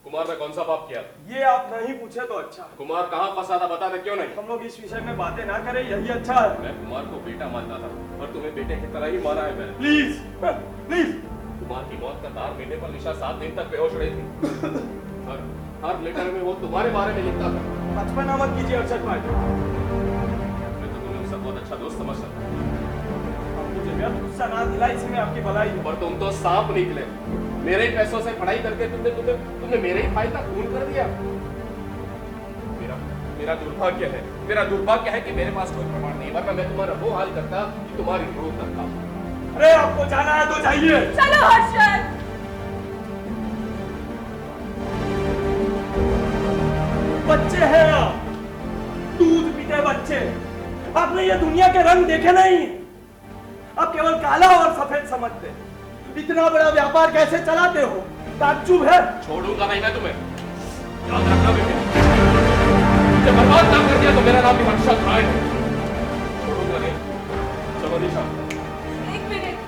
कुमार ने कौन सा पाप किया? ये आप नहीं पूछे तो अच्छा। कुमार कहाँ फंसा था बता दे, क्यों नहीं? हम लोग इस विषय में बातें ना करें, यही अच्छा है। मैं कुमार को बेटा मानता था और तुम्हें बेटे की तरह ही माना है मैंने। Please please. कुमार की मौत का तार मिलने पर निशा 7 दिन तक बेहोश रही थी। हर लेटर में वो तुम्हारे बारे में लिखता था। बचपना मत कीजिए अक्षत भाई। मैं तो तुम्हें उसका बहुत अच्छा दोस्त समझता था। मुझे व्यर्थ गुस्सा ना दिलाई, इसमें आपकी भलाई है। पर तुम तो सांप निकले। मेरे ही पैसों से पढ़ाई करके तुमने मेरे ही भाई का खून कर दिया। मेरा दुर्भाग्य है कि मेरे पास कोई प्रमाण नहीं, वरना मैं तुम्हारा वो हाल करता कि तुम्हारी रोक करता। अरे आपको जाना है तो जाइए। चलो हर्षद। बच्चे हैं आप, दूध पीते बच्चे। आपने ये दुनिया के रंग देखे नहीं, आप केवल काला और सफेद समझते। इतना बड़ा व्यापार कैसे चलाते हो, ताज्जुब है। छोड़ूंगा नहीं मैं तुम्हें, याद रखना बेटे। जब बर्बाद ना कर दिया तो मेरा नाम भी हर्षद राय है। छोड़ूंगा नहीं। चलो निशा। एक मिनट।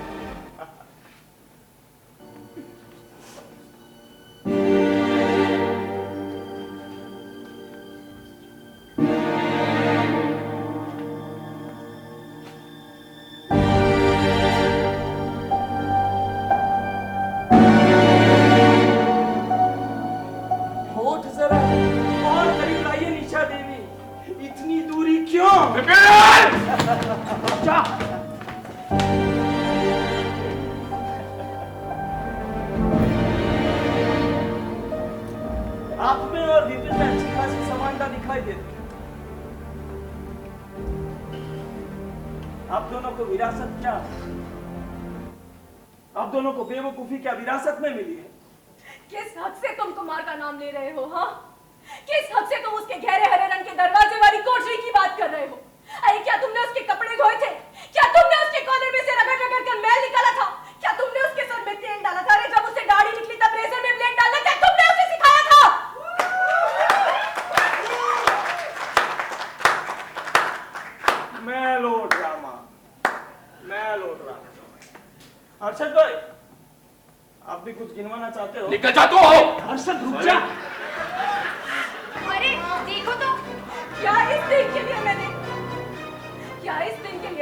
होठ जरा और करीब लाइए निशा देवी। इतनी दूरी क्यों? जा। आप में और विपिन में अच्छी खासी समानता दिखाई देती है। आप दोनों को विरासत क्या, आप दोनों को बेवकूफी क्या विरासत में मिली है? किस हक से तुम कुमार का नाम ले रहे हो? हाँ, किस हक से तुम उसके गहरे हरे रंग के दरवाजे वाली कोठरी की बात कर रहे हो? अरे क्या तुमने उसके कपड़े धोए थे? क्या तुमने उसके कॉलर में से रगड़ रगड़ कर मैल निकाला था? क्या तुमने उसके सर में तेल डाला था? अरे जब उसे दाढ़ी निकली तब रेजर में ब्लेड डालना क्या तुमने उसे सिखाया था? मेलोड्रामा। हर्षद भाई, आप भी कुछ गिनवाना चाहते हो? निकल जा तू। हर्षद रुक जा। अरे देखो तो, क्या इस दिन के लिए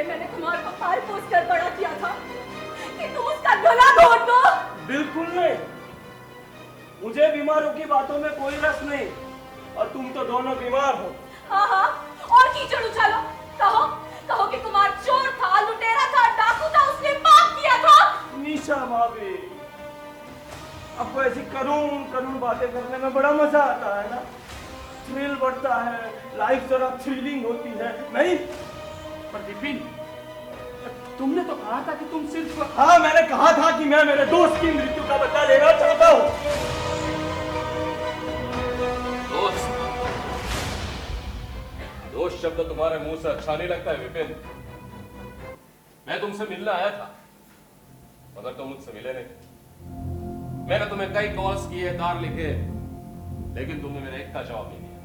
मैंने कुमार को पाल पोस कर बड़ा किया था कि तुम उसका गला घोट दो? बिल्कुल नहीं, मुझे बीमारों की बातों में कोई रस नहीं, और तुम तो दोनों बीमार हो। हाँ हाँ, और कीचड़ उछालो। कहो कि कुमार चोर था, लुटेरा था, डाकू था, उसने पाप किया था। निशा भाभी, आपको ऐसी करुण बातें करने में बड़ा मजा आता है ना, थ्रिल बढ़ता है, लाइफ जरा थ्रिलिंग होती है, नहीं? पर विपिन, तुमने तो कहा था कि तुम सिर्फ। हाँ, मैंने कहा था कि मैं मेरे दोस्त की मृत्यु का बदला लेना चाहता हूँ। दोस्त शब्द तुम्हारे मुंह से अच्छा नहीं लगता है विपिन। मैं तुमसे मिलने आया था, मगर तुम मुझसे मिले नहीं। मैंने तुम्हें कई कॉल्स किए, तार लिखे, लेकिन तुमने मेरा एक का जवाब नहीं दिया।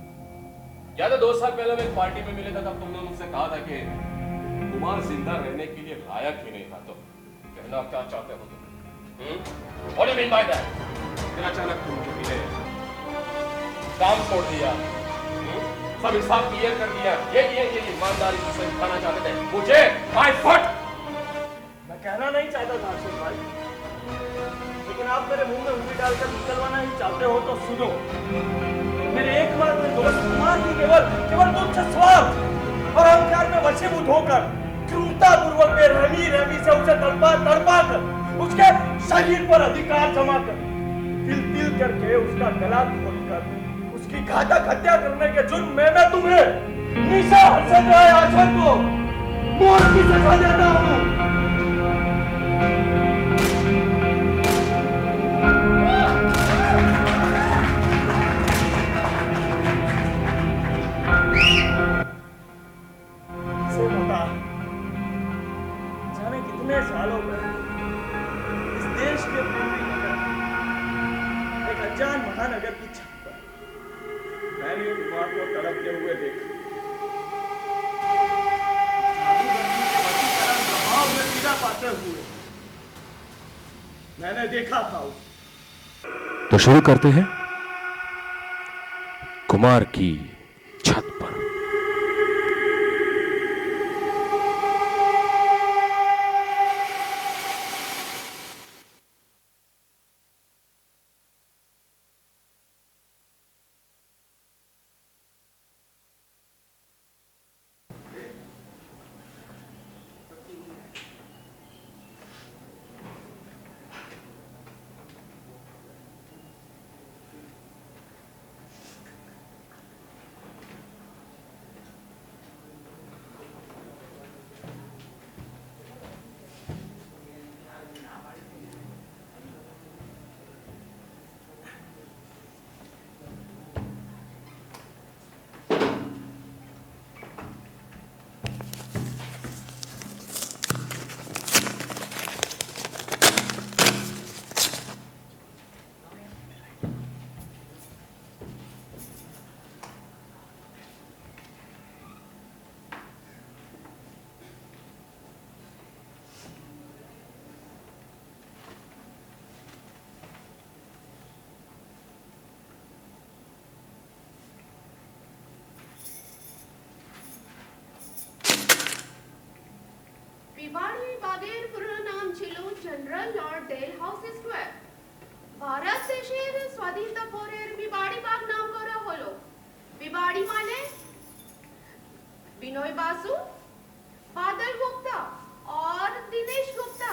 याद है 2 साल पहले मैं एक पार्टी में मिले था, तब तुमने मुझसे कहा था कि कुमार जिंदा रहने के लिए लायक ही नहीं था। तो कहना क्या चाहते हो तुम? What do you mean by that? फिर अचानक तुम मुझे मिले, काम छोड़ दिया, सब हिसाब क्लियर कर दिया। ये ईमानदारी से खाना चाहते थे मुझे। My foot! मैं कहना नहीं चाहता था हर्षद भाई, लेकिन आप मेरे मुंह में उंगली डालकर निकलवाना ही चाहते हो तो सुनो। मेरे एकमात्र दोस्त कुमार की केवल तुच्छ स्वार्थ और अहंकार में वशीभूत होकर क्रूरतापूर्वक बेरहमी से उसे तड़पा कर उसके शरीर पर अधिकार जमा कर तिल करके उसका गला घोटकर उसकी घातक हत्या करने के जुर्म में मैं तुम्हें निशा हर्षद राय आश्वत को मौत की सजा देता हूँ। जाने कितने सालों में इस देश के पूर्वी नगर, एक अनजान महानगर की छत पर मैंने कुमार को तड़पते हुए देखा। दबाव में पीड़ा पाते हुए मैंने देखा था उसे। तो शुरू करते हैं कुमार की छत पर। বিবাড়ি বাগের পুরো নাম ছিল general lord Dalhousie square. ভারত দেশের স্বাধীনতা পরের বিবাড়ি বাগ নাম করা হলো। বিবাড়ি মানে বিনয় বাসু, बादल गुप्ता और दिनेश गुप्ता।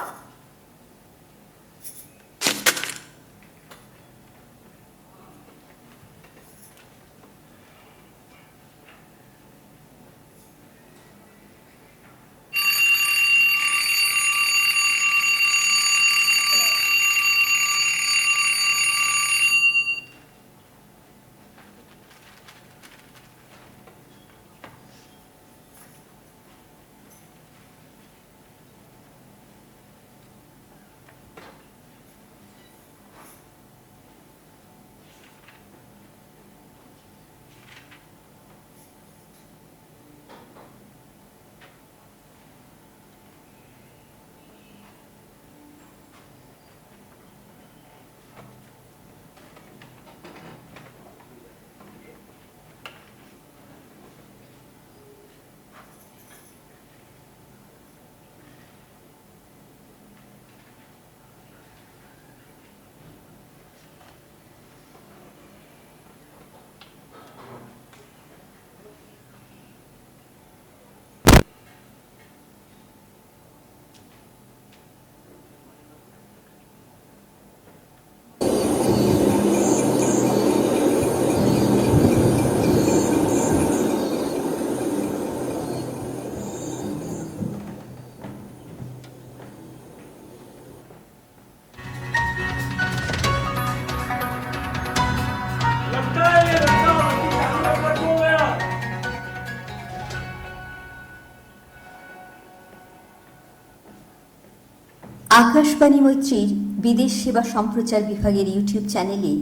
আকাশবাণী মৈত্রীর বিদেশ সেবা সম্প্রচার বিভাগের ইউটিউব চ্যানেলে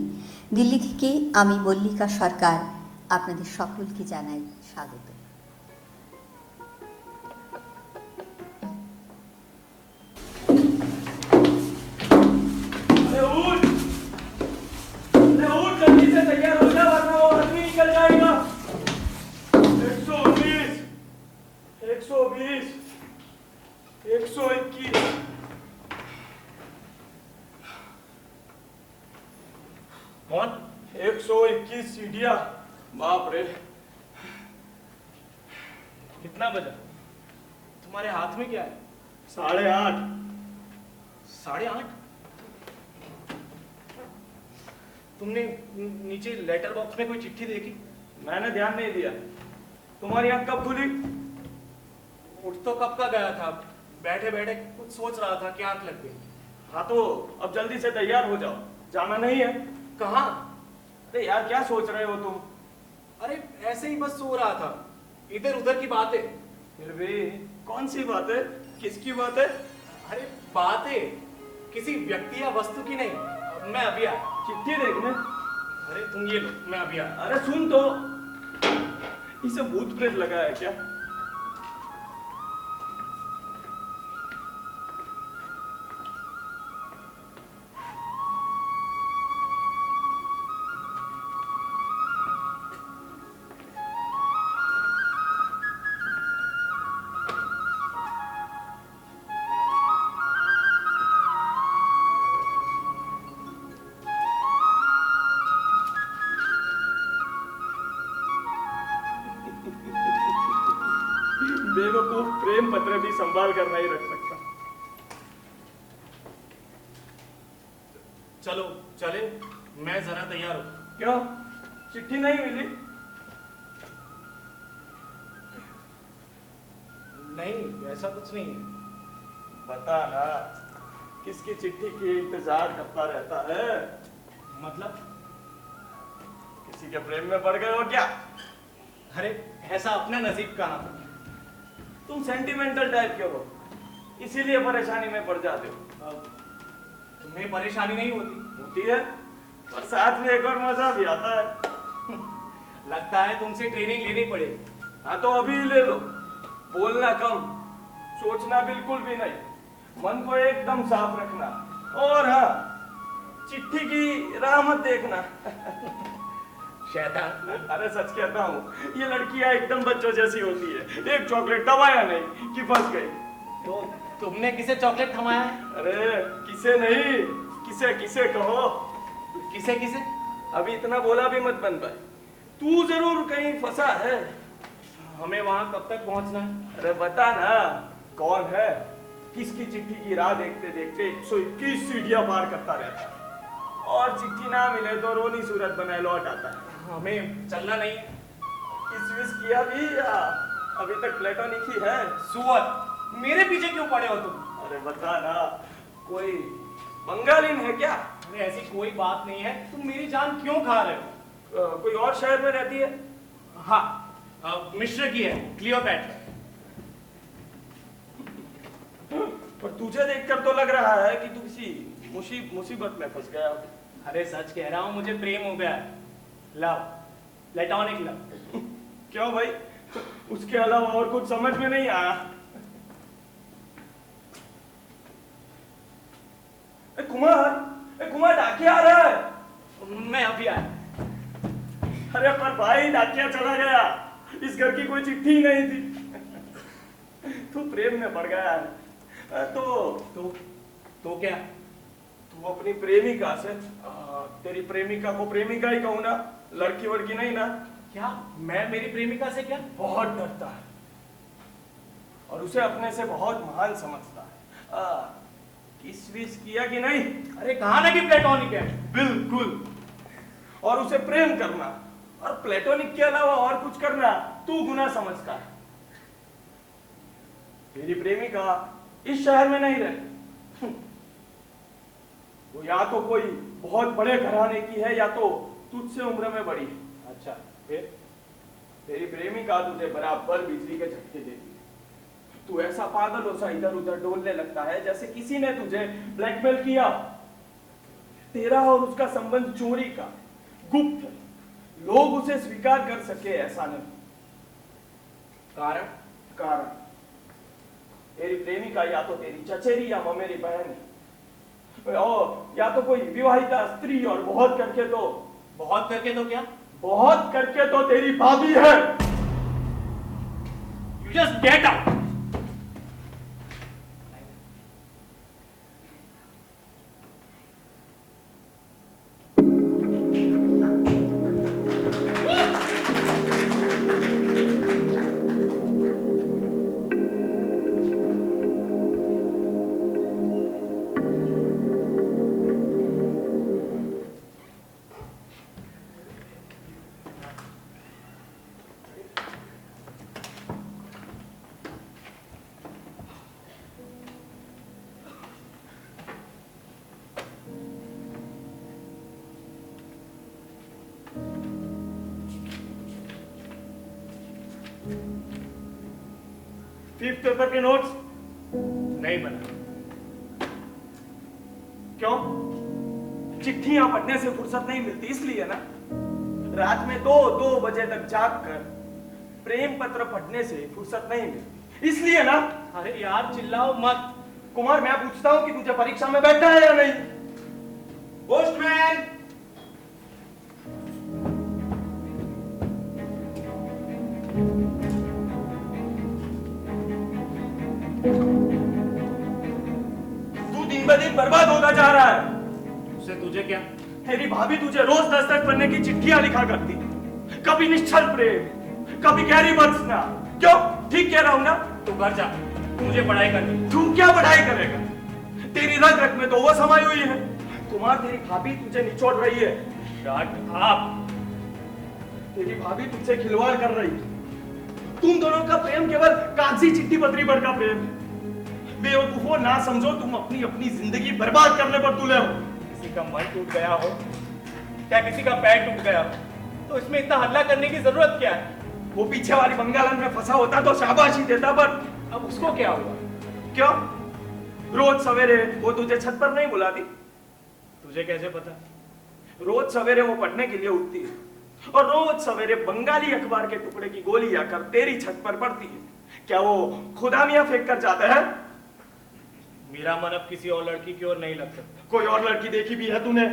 দিল্লি থেকে আমি মল্লিকা সরকার আপনাদের সকলকে জানাই স্বাগত। जल्दी से तैयार हो जा वरना वो आदमी निकल जाएगा। 119, 120, 121। कौन? 121 सीढ़ियां। बाप रे, कितना बजा? तुम्हारे हाथ में क्या है? 8:30। 8:30? तुमने नीचे लेटर बॉक्स में कोई चिट्ठी देखी? मैंने ध्यान नहीं दिया। तुम्हारी आंख कब खुली? उठ तो कब का गया था, बैठे बैठे कुछ सोच रहा था कि आंख लग गई। हाँ तो अब जल्दी से तैयार हो जाओ, जाना नहीं है। कहाँ? अरे यार क्या सोच रहे हो तुम? अरे ऐसे ही बस सो रहा था, इधर उधर की बातें। फिर भी कौन सी बातें? किसकी बातें? अरे बातें किसी व्यक्ति या वस्तु की नहीं। मैं अभी आया। चिट्ठी देखने? अरे तुम ये लो, मैं अभी आया। अरे सुन तो, इसे भूत प्रेत लगा है क्या? बेवकूफ प्रेम पत्र भी संभाल कर नहीं रख सकता। चलो चले, मैं जरा तैयार हूं। क्यों? चिट्ठी नहीं मिली? नहीं, ऐसा कुछ नहीं है। बता ना, किसकी चिट्ठी की इंतजार करता रहता है? मतलब? किसी के प्रेम में पड़ गए हो क्या? अरे ऐसा अपना नसीब कहाँ? तुम सेंटिमेंटल टाइप के हो, इसीलिए परेशानी में पड़ जाते हो। तुम्हें परेशानी नहीं होती? होती है, पर साथ में एक और मजा भी आता है। लगता है तुमसे ट्रेनिंग लेनी पड़ेगी। हाँ तो अभी ले लो। बोलना कम, सोचना बिल्कुल भी नहीं, मन को एकदम साफ रखना। और हाँ, चिट्ठी की राह मत देखना। शैतान। अरे सच कहता हूँ, ये लड़कियां एकदम बच्चों जैसी होती है। एक चॉकलेट दबाया नहीं कि फंस गई। तो तुमने किसे चॉकलेट थमाया है? अरे किसे नहीं, किसे किसे कहो। किसे किसे? अभी इतना बोला भी मत बन पाए, तू जरूर कहीं फंसा है। हमें वहां कब तक पहुंचना है? अरे बता ना, कौन है, किसकी चिट्ठी की राह देखते देखते 121 सीढ़ियां पार करता रहता है, और चिट्ठी ना मिले तो रोनी सूरत बनाए लौट आता है। हमें चलना नहीं है। किस विस किया भी या अभी तक प्लेटोनिक ही है? सुअर, मेरे पीछे क्यों पड़े हो तुम? अरे बता ना, कोई बंगालीन है क्या? अरे ऐसी कोई बात नहीं है, तुम मेरी जान क्यों खा रहे हो? कोई और शहर में रहती है? हाँ, मिस्र की है, क्लियोपैट्रा। पर तुझे देखकर तो लग रहा है कि तू किसी मुसीबत में फंस गया। अरे सच कह रहा हूं, मुझे प्रेम हो गया है। Love, platonic love. क्यों भाई, उसके अलावा और कुछ समझ में नहीं आया? कुमार डाकिया आ रहा है। मैं अभी आया। अरे पर भाई, डाकिया चला गया, इस घर की कोई चिट्ठी ही नहीं थी। तू प्रेम में पड़ गया है। तो क्या? तू अपनी प्रेमिका से, तेरी प्रेमिका को प्रेमिका ही कहूं ना, लड़की वड़की नहीं ना? क्या मैं मेरी प्रेमिका से क्या? बहुत डरता है और उसे अपने से बहुत महान समझता है। किस विस किया कि नहीं? अरे कहा ना कि प्लेटोनिक है। बिल्कुल। और उसे प्रेम करना और प्लेटोनिक के अलावा और कुछ करना तू गुनाह समझता है। तेरी प्रेमिका इस शहर में नहीं रहती, वो या तो कोई बहुत बड़े घराने की है या तो तुझसे उम्र में बड़ी है। अच्छा, फिर? तेरी प्रेमिका तुझे बराबर बिजली के झटके देती है। तू ऐसा पागल सा इधर उधर डोलने लगता है जैसे किसी ने तुझे ब्लैकमेल किया। तेरा और उसका संबंध चोरी का, गुप्त है, लोग उसे स्वीकार कर सके ऐसा नहीं। कारण तेरी प्रेमिका या तो तेरी चचेरी या ममेरी बहन है, और या तो कोई विवाहिता स्त्री, और बहुत करके तो क्या? बहुत करके तो तेरी भाभी है। You just get out. Fifth paper के नोट्स नहीं बना। क्यों? चिट्ठियां पढ़ने से फुर्सत नहीं मिलती इसलिए ना? रात में 2 बजे तक जाग कर प्रेम पत्र पढ़ने से फुर्सत नहीं मिलती इसलिए ना? अरे यार चिल्लाओ मत। कुमार, मैं पूछता हूं कि तुझे परीक्षा में बैठना है या नहीं? पोस्टमैन! तू दिन ब दिन बर्बाद होता जा रहा है। उससे तुझे क्या? तेरी भाभी तुझे रोज दस्तक पढ़ने की चिट्ठियां लिखा करती, कभी निश्चल प्रेम, कभी गहरी बरसना। क्यों? ठीक कह रहा हूं ना? तू घर जा, मुझे पढ़ाई करनी। तू क्या पढ़ाई करेगा? तेरी रग रग में तो वो समाई हुई है। कुमार, तेरी भाभी तुझे निचोड़ रही है। Shut up. तेरी भाभी तुझसे खिलवाड़ कर रही है। तुम दोनों का प्रेम केवल कागजी चिट्ठी पत्री पर का प्रेम है। बेवकूफों, ना समझो तुम अपनी अपनी जिंदगी बर्बाद करने पर तुले हो। किसी का मन टूट गया हो, क्या किसी का पैर टूट गया हो, तो इसमें इतना हल्ला करने की जरूरत क्या है? वो पीछे वाली बंगालन में फंसा होता तो शाबाशी देता, पर अब उसको क्या हुआ? क्यों? रोज सवेरे वो तुझे छत पर नहीं बुलाती? तुझे कैसे पता? रोज सवेरे वो पढ़ने के लिए उठती है और रोज सवेरे बंगाली अखबार के टुकड़े की गोली आकर तेरी छत पर पड़ती है। क्या वो खुदा मियां फेंक कर जाता है? मेरा मन अब किसी और लड़की की ओर नहीं लग सकता। कोई और लड़की देखी भी है तूने?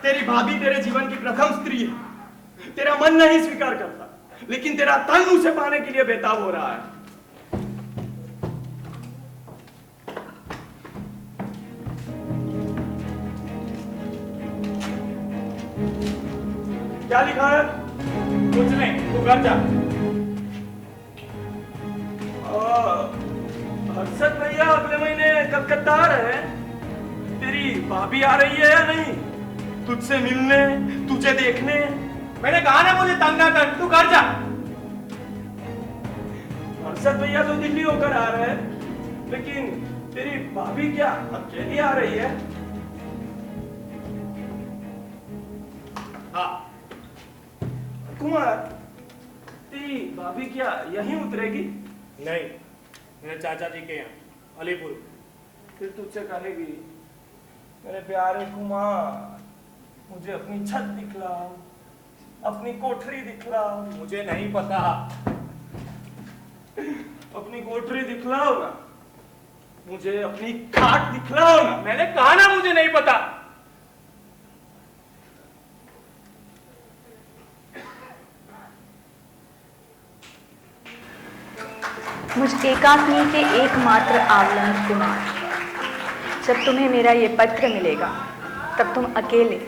तेरी भाभी तेरे जीवन की प्रथम स्त्री है। तेरा मन नहीं स्वीकार करता, लेकिन तेरा तन उसे पाने के लिए बेताब हो रहा है। क्या लिखा है? कुछ नहीं, तू घर जा। हर्षद भैया अगले महीने कलकत्ता आ रहे हैं। तेरी भाभी आ रही है या नहीं तुझसे मिलने, तुझे देखने? मैंने कहा ना मुझे तंग ना कर, तू घर जा। हर्षद भैया तो दिल्ली होकर आ रहे हैं, लेकिन तेरी भाभी क्या अकेली आ रही है? हाँ। कुमार, तेरी भाभी क्या यहीं उतरेगी? नहीं, मेरे चाचा जी के यहाँ अलीपुर। फिर तुझसे कहेगी, मेरे प्यारे कुमार, मुझे अपनी छत दिखलाओ, अपनी कोठरी दिखलाओ। मुझे नहीं पता। अपनी कोठरी दिखलाओ ना, मुझे अपनी खाट दिखलाओ ना। मैंने कहा ना मुझे नहीं पता। मुझ एकात्मी के एकमात्र आंवलन कुमार, जब तुम्हें मेरा ये पत्र मिलेगा तब तुम अकेले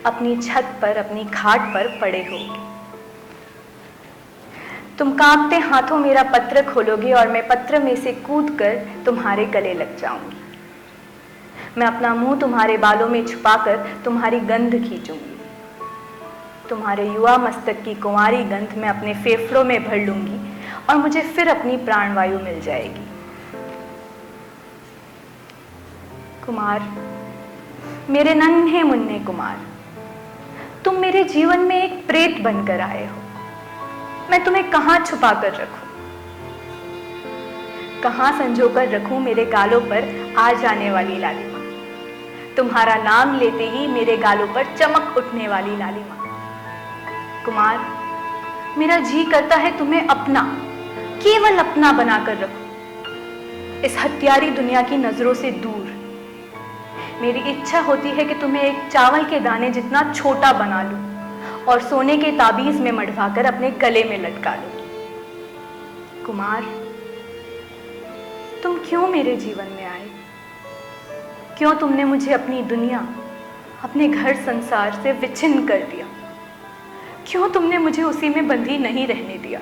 अपनी छत पर, अपनी खाट पर पड़े होगे। तुम कांपते हाथों मेरा पत्र खोलोगे और मैं पत्र में से कूदकर तुम्हारे गले लग जाऊंगी। मैं अपना मुंह तुम्हारे बालों में छुपाकर तुम्हारी गंध खींचूंगी। तुम्हारे युवा मस्तक की कुंवारी गंध मैं अपने फेफड़ों में भर लूंगी और मुझे फिर अपनी प्राणवायु मिल जाएगी। कुमार, मेरे नन्हे मुन्ने कुमार, तुम मेरे जीवन में एक प्रेत बनकर आए हो। मैं तुम्हें कहां छुपा कर रखूं, कहां संजोकर रखूं मेरे गालों पर आ जाने वाली लालिमा, तुम्हारा नाम लेते ही मेरे गालों पर चमक उठने वाली लालिमा। कुमार, मेरा जी करता है तुम्हें अपना, केवल अपना बनाकर रखूं, इस हत्यारी दुनिया की नजरों से दूर। मेरी इच्छा होती है कि तुम्हें एक चावल के दाने जितना छोटा बना लूं और सोने के ताबीज में मढ़वाकर अपने गले में लटका लूं। कुमार, तुम क्यों मेरे जीवन में आए? क्यों तुमने मुझे अपनी दुनिया, अपने घर संसार से विच्छिन्न कर दिया? क्यों तुमने मुझे उसी में बंधी नहीं रहने दिया?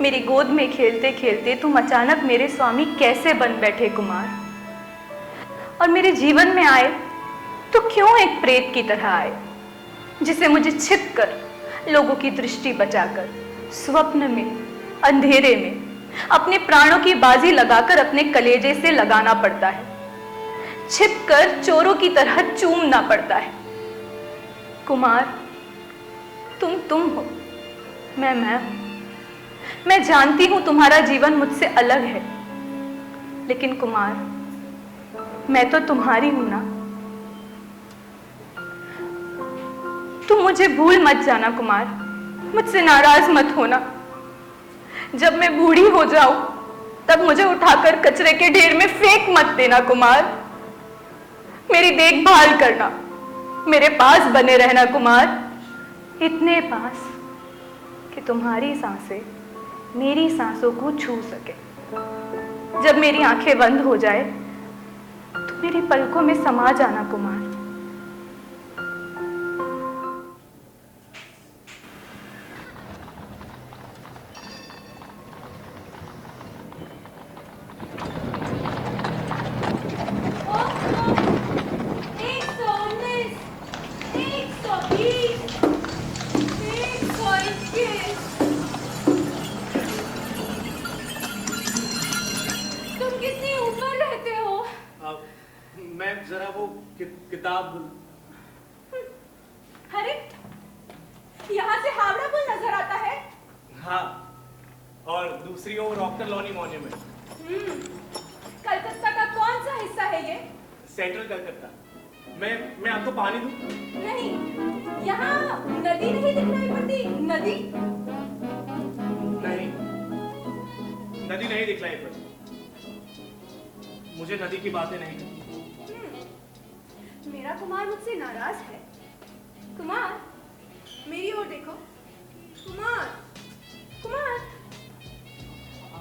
मेरी गोद में खेलते खेलते तुम अचानक मेरे स्वामी कैसे बन बैठे कुमार? और मेरे जीवन में आए तो क्यों एक प्रेत की तरह आए, जिसे मुझे छिपकर, लोगों की दृष्टि बचाकर, स्वप्न में, अंधेरे में अपने प्राणों की बाजी लगाकर अपने कलेजे से लगाना पड़ता है, छिपकर चोरों की तरह चूमना पड़ता है। कुमार, तुम हो, मैं हूं। मैं जानती हूं तुम्हारा जीवन मुझसे अलग है, लेकिन कुमार, मैं तो तुम्हारी हूं ना। तुम मुझे भूल मत जाना कुमार, मुझसे नाराज मत होना। जब मैं बूढ़ी हो जाऊं तब मुझे उठाकर कचरे के ढेर में फेंक मत देना कुमार। मेरी देखभाल करना, मेरे पास बने रहना कुमार, इतने पास कि तुम्हारी सांसें मेरी सांसों को छू सके। जब मेरी आंखें बंद हो जाए तो मेरी पलकों में समा जाना कुमार। मैं जरा वो किताब। अरे, यहाँ से हावड़ा पुल नजर आता है। हाँ, और दूसरी ओर ऑक्टरलॉनी मॉन्यूमेंट। कलकत्ता का कौन सा हिस्सा है ये? सेंट्रल कलकत्ता। मैं आपको पानी दूं? नहीं, यहाँ नदी नहीं दिखाई पड़ती। नदी? नहीं, नदी नहीं दिखलाई पड़ती। मुझे नदी की बातें नहीं करनी। मेरा कुमार मुझसे नाराज है। कुमार, मेरी ओर देखो। कुमार, कुमार,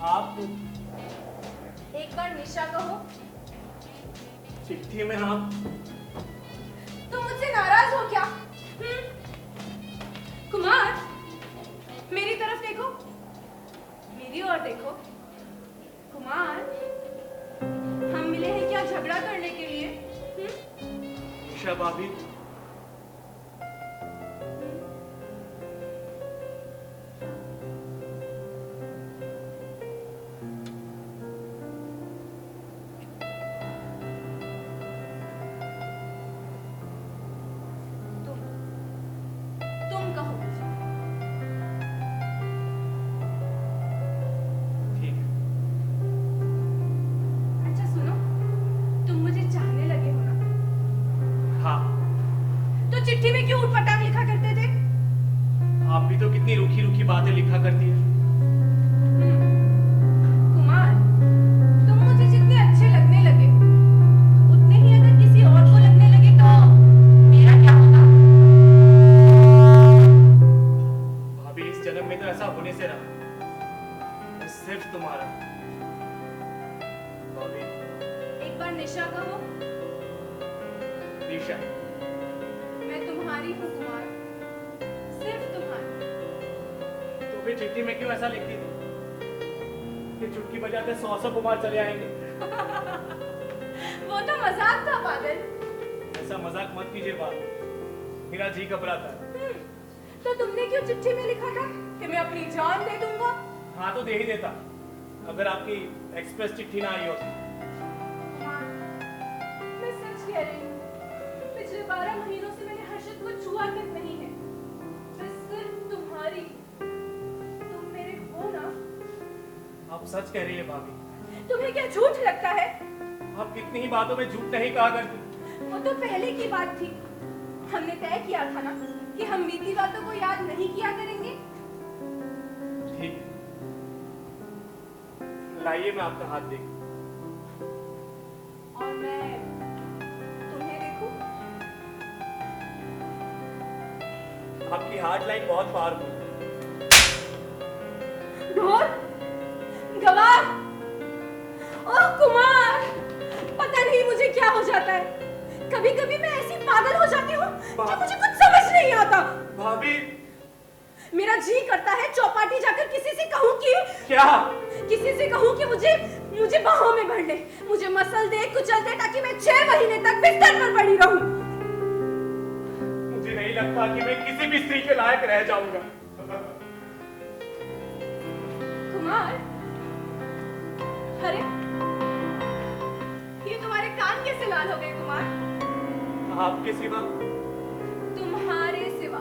आप एक बार निशा कहो। चिट्ठी में आप तुम मुझसे नाराज हो क्या? कुमार, मेरी तरफ देखो, मेरी ओर देखो। कुमार, हम मिले हैं क्या झगड़ा करने के लिए? निशा भाभी, तुम कहो मुझे। ठीक है। अच्छा सुनो, तुम मुझे चाहने लगे हो ना? हाँ, तो चिट्ठी में क्यों उटपटांग लिखा करते थे? आप भी तो कितनी रूखी रूखी बातें लिखा करती है। कुमार, तुम मुझे जितने अच्छे लगने लगे, उतने ही अगर किसी और को लगने लगे तो मेरा क्या होगा? भाभी, इस जन्म में तो ऐसा होने से रहा, मैं सिर्फ तुम्हारा। भाभी, एक बार निशा कहो। निशा, मैं तुम्हारी हूँ कुमार, सिर्फ तुम्हारी। तो फिर चिट्ठी में क्यों ऐसा लिखती थी कि चुटकी बजाते 100 कुमार चले आएंगे? वो तो मजाक था पागल। ऐसा मजाक मत कीजिए भाभी, मेरा जी घबराता है। तो तुमने क्यों चिट्ठी में लिखा था कि मैं अपनी जान दे दूंगा? हाँ तो दे ही देता, अगर आपकी एक्सप्रेस चिट्ठी ना आई होती। हाँ, मैं सच कह रही हूँ, पिछले 12 महीनों से मैंने हर्षद को छुआ तक नहीं है। मैं सिर्फ तुम्हारी, तुम मेरे हो ना? आप सच कह रही है भाभी? तुम्हें क्या झूठ लगता है? आप कितनी ही बातों में झूठ नहीं कहा करती। वो तो पहले की बात थी, हमने तय किया था ना कि हम बीती बातों को याद नहीं किया करेंगे। ठीक है, लाइए मैं आपका हाथ देख। और मैं तुम्हें देखूं? आपकी हार्ट लाइन बहुत पावरफुल। ढोल, गवाह, ओह कुमार, पता नहीं मुझे क्या हो जाता है। कभी कभी मैं ऐसी पागल हो जाती हूँ कि मुझे कुछ समझ नहीं आता। भाभी, मेरा जी करता है चौपाटी जाकर किसी से कहूँ कि क्या? किसी से कहूँ कि मुझे बाहों में भर ले, मुझे मसल दे, कुचल दे, ताकि मैं 6 महीने तक बिस्तर पर पड़ी रहूं। मुझे नहीं लगता कि मैं किसी भी स्त्री के लायक रह जाऊंगा। कुमार, अरे ये तुम्हारे कान कैसे लाल हो गए कुमार? आपके सिवा, तुम्हारे सिवा,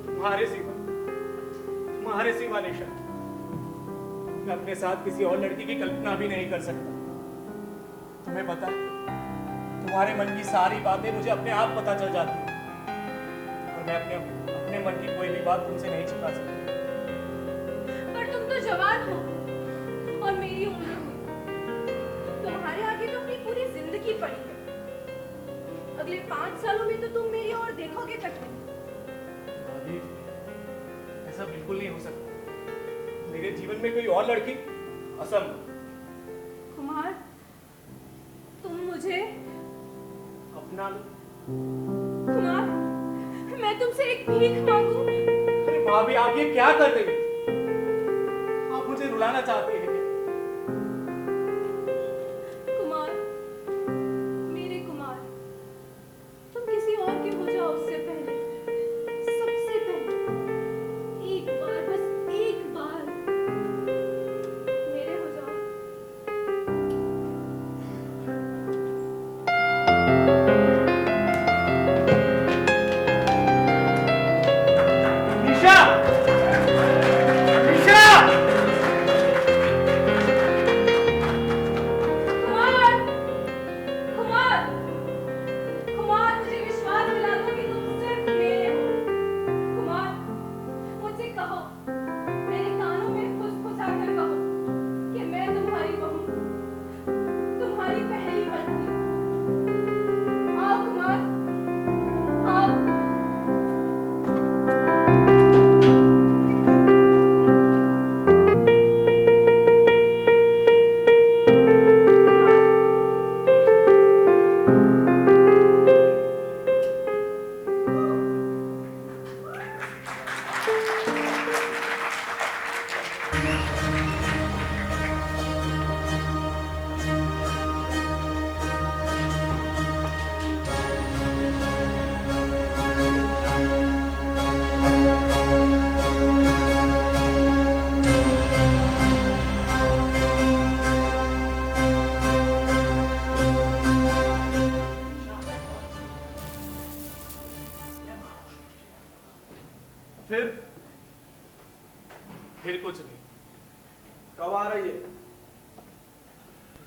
तुम्हारे सिवा, तुम्हारे सिवा निशा, मैं अपने साथ किसी और लड़की की कल्पना भी नहीं कर सकता। तुम्हें पता है, तुम्हारे मन की सारी बातें मुझे अपने आप पता चल जाती हैं, और मैं अपने मन की कोई भी बात तुमसे नहीं छिपा सकता। पर तुम तो जवान हो और मेरी उम्र हुई, तुम्हारे आगे तो अपनी पूरी जिंदगी पड़ी है। अगले 5 सालों में तो तुम मेरी ओर देखोगे तक नहीं। ऐसा बिल्कुल नहीं हो सकता। मेरे जीवन में कोई और लड़की असंभव। कुमार, तुम मुझे अपना लो। कुमार, मैं तुमसे एक भीख मांगू? अरे भाभी, आप ये क्या कर रही हैं? आप मुझे रुलाना चाहते हैं? कुमार, मेरे कुमार, तुम किसी और के हो जाओ उससे पहले, सबसे पहले एक बार, बस एक बार मेरे हो जाओ। निशा! निशा!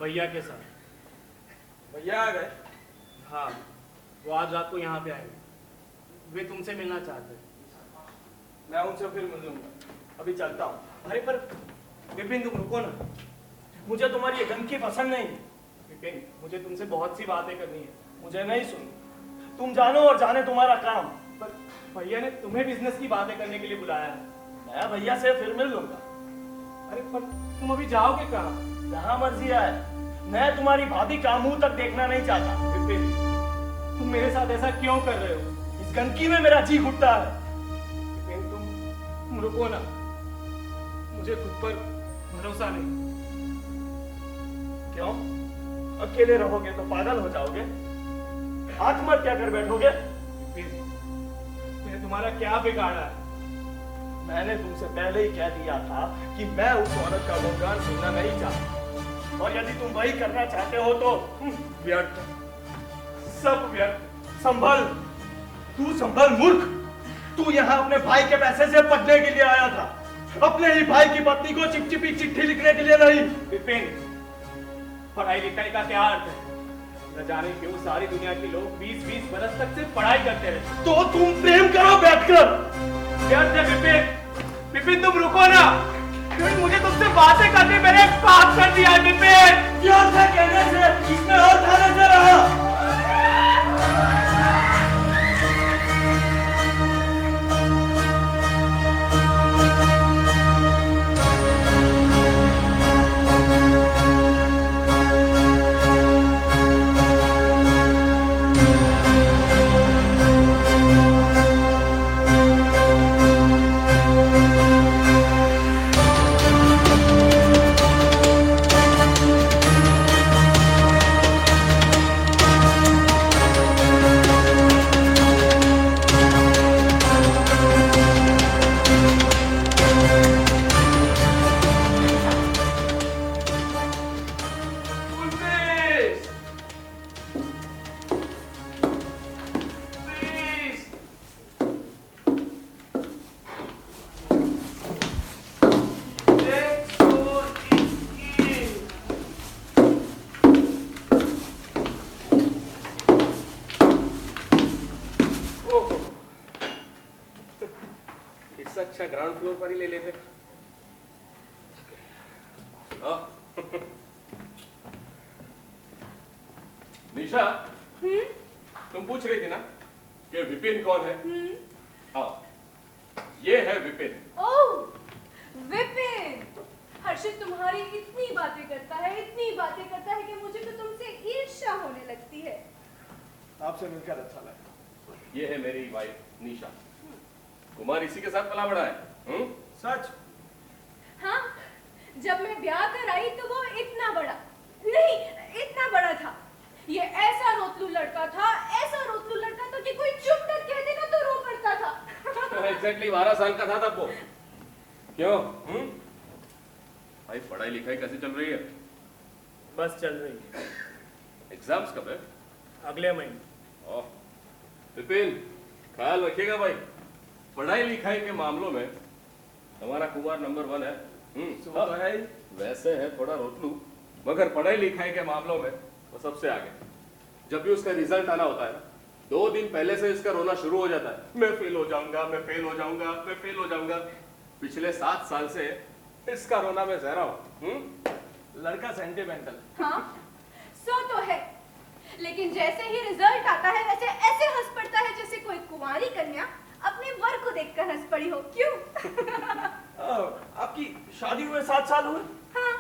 भैया के साथ। भैया आ गए? हाँ, वो आज रात को यहाँ पे आएंगे। वे तुमसे मिलना चाहते हैं। मैं उनसे फिर मिल लूंगा, अभी चलता हूँ। अरे पर विपिन तुम रुको ना। मुझे तुम्हारी ये गंदगी पसंद नहीं। विपिन मुझे तुमसे बहुत सी बातें करनी है। मुझे नहीं सुननी, तुम जानो और जाने तुम्हारा काम। पर भैया ने तुम्हें बिजनेस की बातें करने के लिए बुलाया है। मैं भैया से फिर मिल लूंगा। अरे पर तुम अभी जाओगे कहाँ? जहाँ मर्जी आए, मैं तुम्हारी भाभी का मुंह तक देखना नहीं चाहता। विपिन तुम मेरे साथ ऐसा क्यों कर रहे हो? इस गंदगी में मेरा जी घुटता है। विपिन तुम रुको ना, मुझे खुद पर भरोसा नहीं। क्यों? अकेले रहोगे तो पागल हो जाओगे, आत्महत्या कर बैठोगे। मैंने तुम्हारा क्या बिगाड़ा है? मैंने तुमसे पहले ही कह दिया था कि मैं उस औरत का गुणगान सुनना नहीं चाहता, और यदि तुम वही करना चाहते हो तो व्यर्थ, सब व्यर्थ। संभल, तू संभल मूर्ख। तू यहाँ अपने भाई के पैसे से पढ़ने के लिए आया था, अपने ही भाई की पत्नी को चिपचिपी चिट्ठी लिखने के लिए नहीं। विपिन पढ़ाई लिखाई का क्या अर्थ है? न जाने क्यों सारी दुनिया के लोग 20-20 बरस तक सिर्फ पढ़ाई करते रहे। तो तुम प्रेम करो बैठकर। व्यर्थ है विपिन। विपिन तुम रुको ना, क्योंकि मुझे तुमसे बातें करनी मैंने पाप कर दिया है। विपिन व्यर्थ है कहने से, इसमें और थाने से रहा। अच्छा ग्राउंड फ्लोर पर ही ले लेते। निशा, तुम पूछ रही थी ना कि विपिन कौन है? हाँ, ये है विपिन। ओह, विपिन। हर्षित तुम्हारी इतनी बातें करता है, इतनी बातें करता है कि मुझे तो तुमसे ईर्ष्या होने लगती है। आपसे मिलकर अच्छा लगा। ये है मेरी वाइफ निशा। कुमार इसी के साथ पला बड़ा है। सच? हाँ, जब मैं ब्याह कर आई तो वो इतना बड़ा नहीं, इतना बड़ा था। ये ऐसा रोतलू लड़का था, ऐसा रोतलू लड़का था कि कोई चुप तक कह देगा तो रो पड़ता था। एग्जैक्टली 12 साल का था तब वो। क्यों? भाई पढ़ाई लिखाई कैसी चल रही है? बस चल रही है। एग्जाम्स कब है? अगले महीने। ओह, विपिन ख्याल रखिएगा भाई, पढ़ाई लिखाई के मामलों में हमारा कुमार नंबर 1 है। तो है। वैसे है थोड़ा रोतलू, मगर पढ़ाई लिखाई के मामलों में वो सबसे आगे। जब भी उसका रिजल्ट आना होता है 2 दिन पहले से इसका रोना शुरू हो जाता है। मैं फेल हो जाऊंगा, मैं फेल हो जाऊंगा, मैं फेल हो जाऊंगा। पिछले 7 साल से इसका रोना मैं सह रहा हूँ। लड़का सेंटिमेंटल। हाँ, सो तो है, लेकिन जैसे ही रिजल्ट आता है वैसे ऐसे हंस पड़ता है जैसे कोई कुंवारी कन्या अपने वर को देखकर हंस पड़ी हो। क्यों? आपकी शादी हुए 7 साल हुए? हाँ,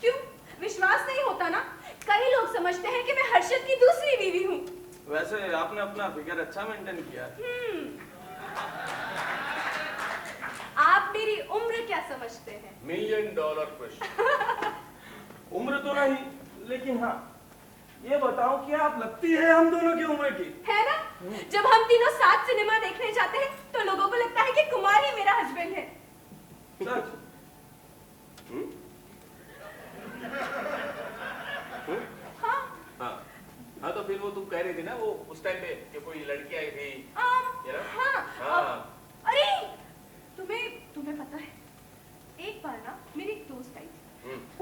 क्यों? विश्वास नहीं होता ना? कई लोग समझते हैं कि मैं हर्षित की दूसरी बीवी हूँ। वैसे आपने अपना फिगर अच्छा मेंटेन किया है। आप मेरी उम्र क्या समझते हैं? $1 मिलियन क्वेश्चन। उम्र तो नहीं, लेकिन हाँ ये बताओ कि आप लगती है हम दोनों की उम्र की। है ना? जब हम तीनों साथ सिनेमा देखने जाते हैं तो लोगों को लगता है कि कुमार ही मेरा हस्बैंड है। सच? हाँ। हाँ तो फिर वो तुम कह रही थी ना वो उस टाइम पे कि कोई लड़की आई थी। हाँ। अरे तुम्हें पता है, एक बार ना मेरी एक दोस्त आई थी।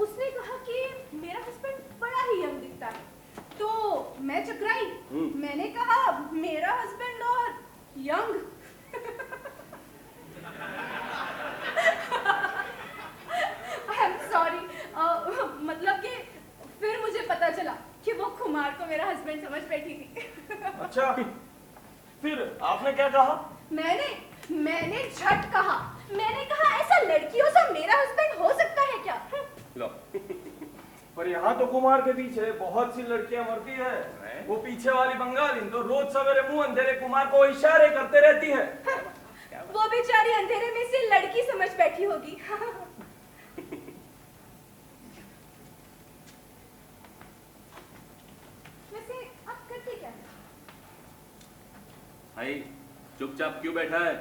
उसने कहा कि मेरा हस्बैंड मेरा हस्बैंड समझ बैठी थी। अच्छा, फिर आपने क्या कहा? मैंने झट कहा। मैंने कहा ऐसा लड़कियों से मेरा हस्बैंड हो सकता है क्या? लो पर यहाँ तो कुमार के पीछे बहुत सी लड़कियां मरती है। वो पीछे वाली बंगाली तो रोज सवेरे मुंह अंधेरे कुमार को इशारे करते रहती है। वो बेचारी अंधेरे में से लड़की समझ बैठी होगी। वैसे आप करते क्या हैं? भाई चुपचाप क्यों बैठा है?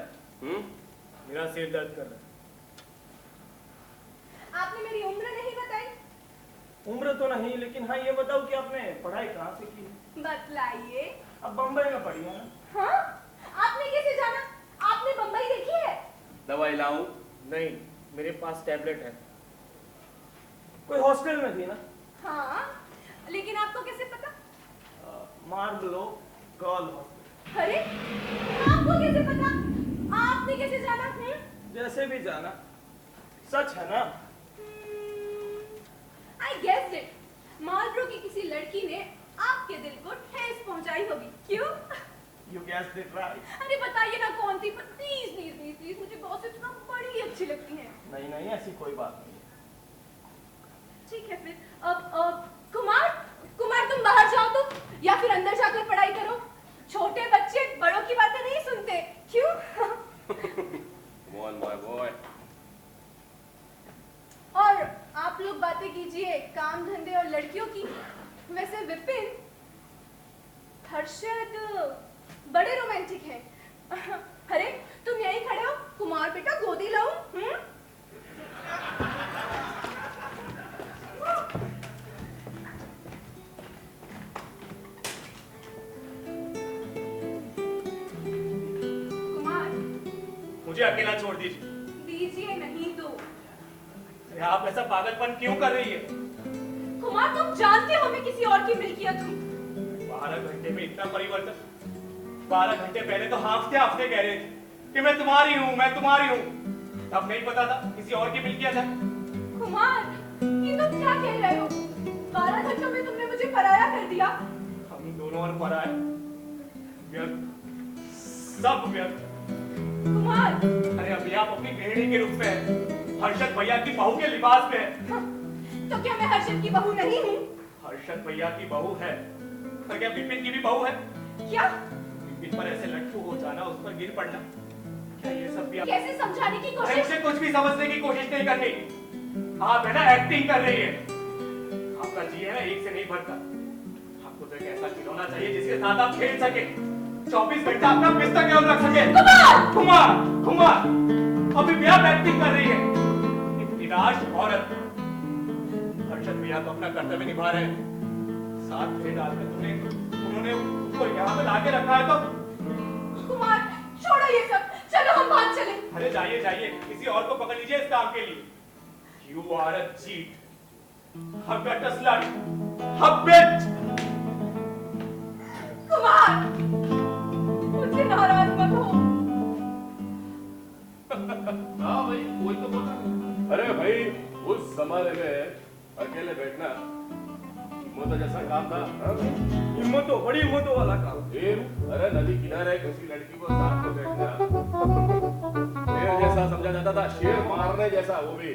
मेरा सिर दर्द कर रहा है। आपने मेरी उम्र नहीं बताई? उम्र तो नहीं, लेकिन हाँ ये बताओ कि आपने पढ़ाई कहाँ से की? बतलाइए। अब बम्बई में पढ़ी है ना? हाँ? आपने कैसे जाना? आपने बम्बई देखी है? दवाई लाऊं? नहीं, मेरे पास टैबलेट है। कोई हॉस्टल में थी ना? हाँ, लेकिन आपको कैसे पता? मार्बलो गर्ल हॉस्टल। अरे, आपको कैसे पता? आपने कैसे जाना? जैसे भी जाना, सच है ना? I guessed it. मार्लब्रो की किसी लड़की ने आपके दिल को ठेस पहुंचाई होगी। क्यों? You guessed it right. अरे बताइए ना कौन थी? प्लीज प्लीज प्लीज प्लीज, मुझे गॉसिप्स ना बड़ी अच्छी लगती हैं। नहीं नहीं, ऐसी कोई बात नहीं। ठीक है फिर, अब कुमार तुम बाहर जाओ तो, या फिर अंदर जाकर पढ़ाई करो। छोटे बच्चे बड़ों की बातें नहीं सुनते। क्यों? Come on, my boy. और आप लोग बातें कीजिए काम धंधे और लड़कियों की। वैसे विपिन, हर्षद बड़े रोमांटिक हैं। अरे तुम यहीं खड़े हो, कुमार बेटा गोदी लाऊं? कुमार, मुझे अकेला छोड़ दीजिए। दीजिए नहीं तो। आप ऐसा पागलपन क्यों कर रही है? कुमार तुम जानते हो मैं किसी और की मिल्कियत हूँ। 12 घंटे में इतना परिवर्तन? 12 घंटे पहले तो हाँफते हाँफते कह रहे थे कि मैं तुम्हारी हूँ, मैं तुम्हारी हूँ। तब नहीं पता था किसी और की मिल्कियत है। कुमार, ये तुम क्या कह रहे हो? 12 घंटों में तुमने मुझे पराया कर दिया। हम दोनों और पराए, व्यर्थ, सब व्यर्थ। कुमार, अरे अभी आप अपनी गृहिणी के रूप में हैं, हर्षद भैया की बहू के लिबास में है। तो क्या मैं हर्षद की बहू नहीं हूँ? हर्षद भैया की बहू है, पर क्या विपिन की भी बहू है? क्या? विपिन पर ऐसे लट्टू हो जाना, उस पर गिर पड़ना, क्या ये सब भी कैसे समझाने की कोशिश? मुझे कुछ भी समझने की कोशिश नहीं करनी। आप है ना एक्टिंग कर रही है। आपका जी है ना एक से नहीं भरता। आपको तो एक ऐसा खिलौना चाहिए जिसके साथ आप खेल सके, 24 घंटा अपना बिस्तर केवल रख सके। कुमार, अभी भी आप एक्टिंग कर रही है। एक निराश औरत। हर्षद भैया तो अपना कर्तव्य निभा रहे हैं। साथ में डालकर उन्होंने उसको यहाँ पे लाके रखा है तो। कुमार, छोड़ो ये सब, चलो हम बाहर चले। अरे जाइए, किसी और को पकड़ लीजिए इस काम के लिए। You are a cheat, a gutter slut, a bitch. Kumar, मुझे नाराज मत हो। हाँ भाई, कोई तो बोला। अरे भाई, उस जमाने में अकेले बैठना हिम्मत जैसा काम था। हिम्मतो, बड़ी हिम्मतों वाला काम। अरे नदी किनारे किसी लड़की को साथ में बैठना शेर जैसा समझा जाता था, शेर मारने जैसा। वो भी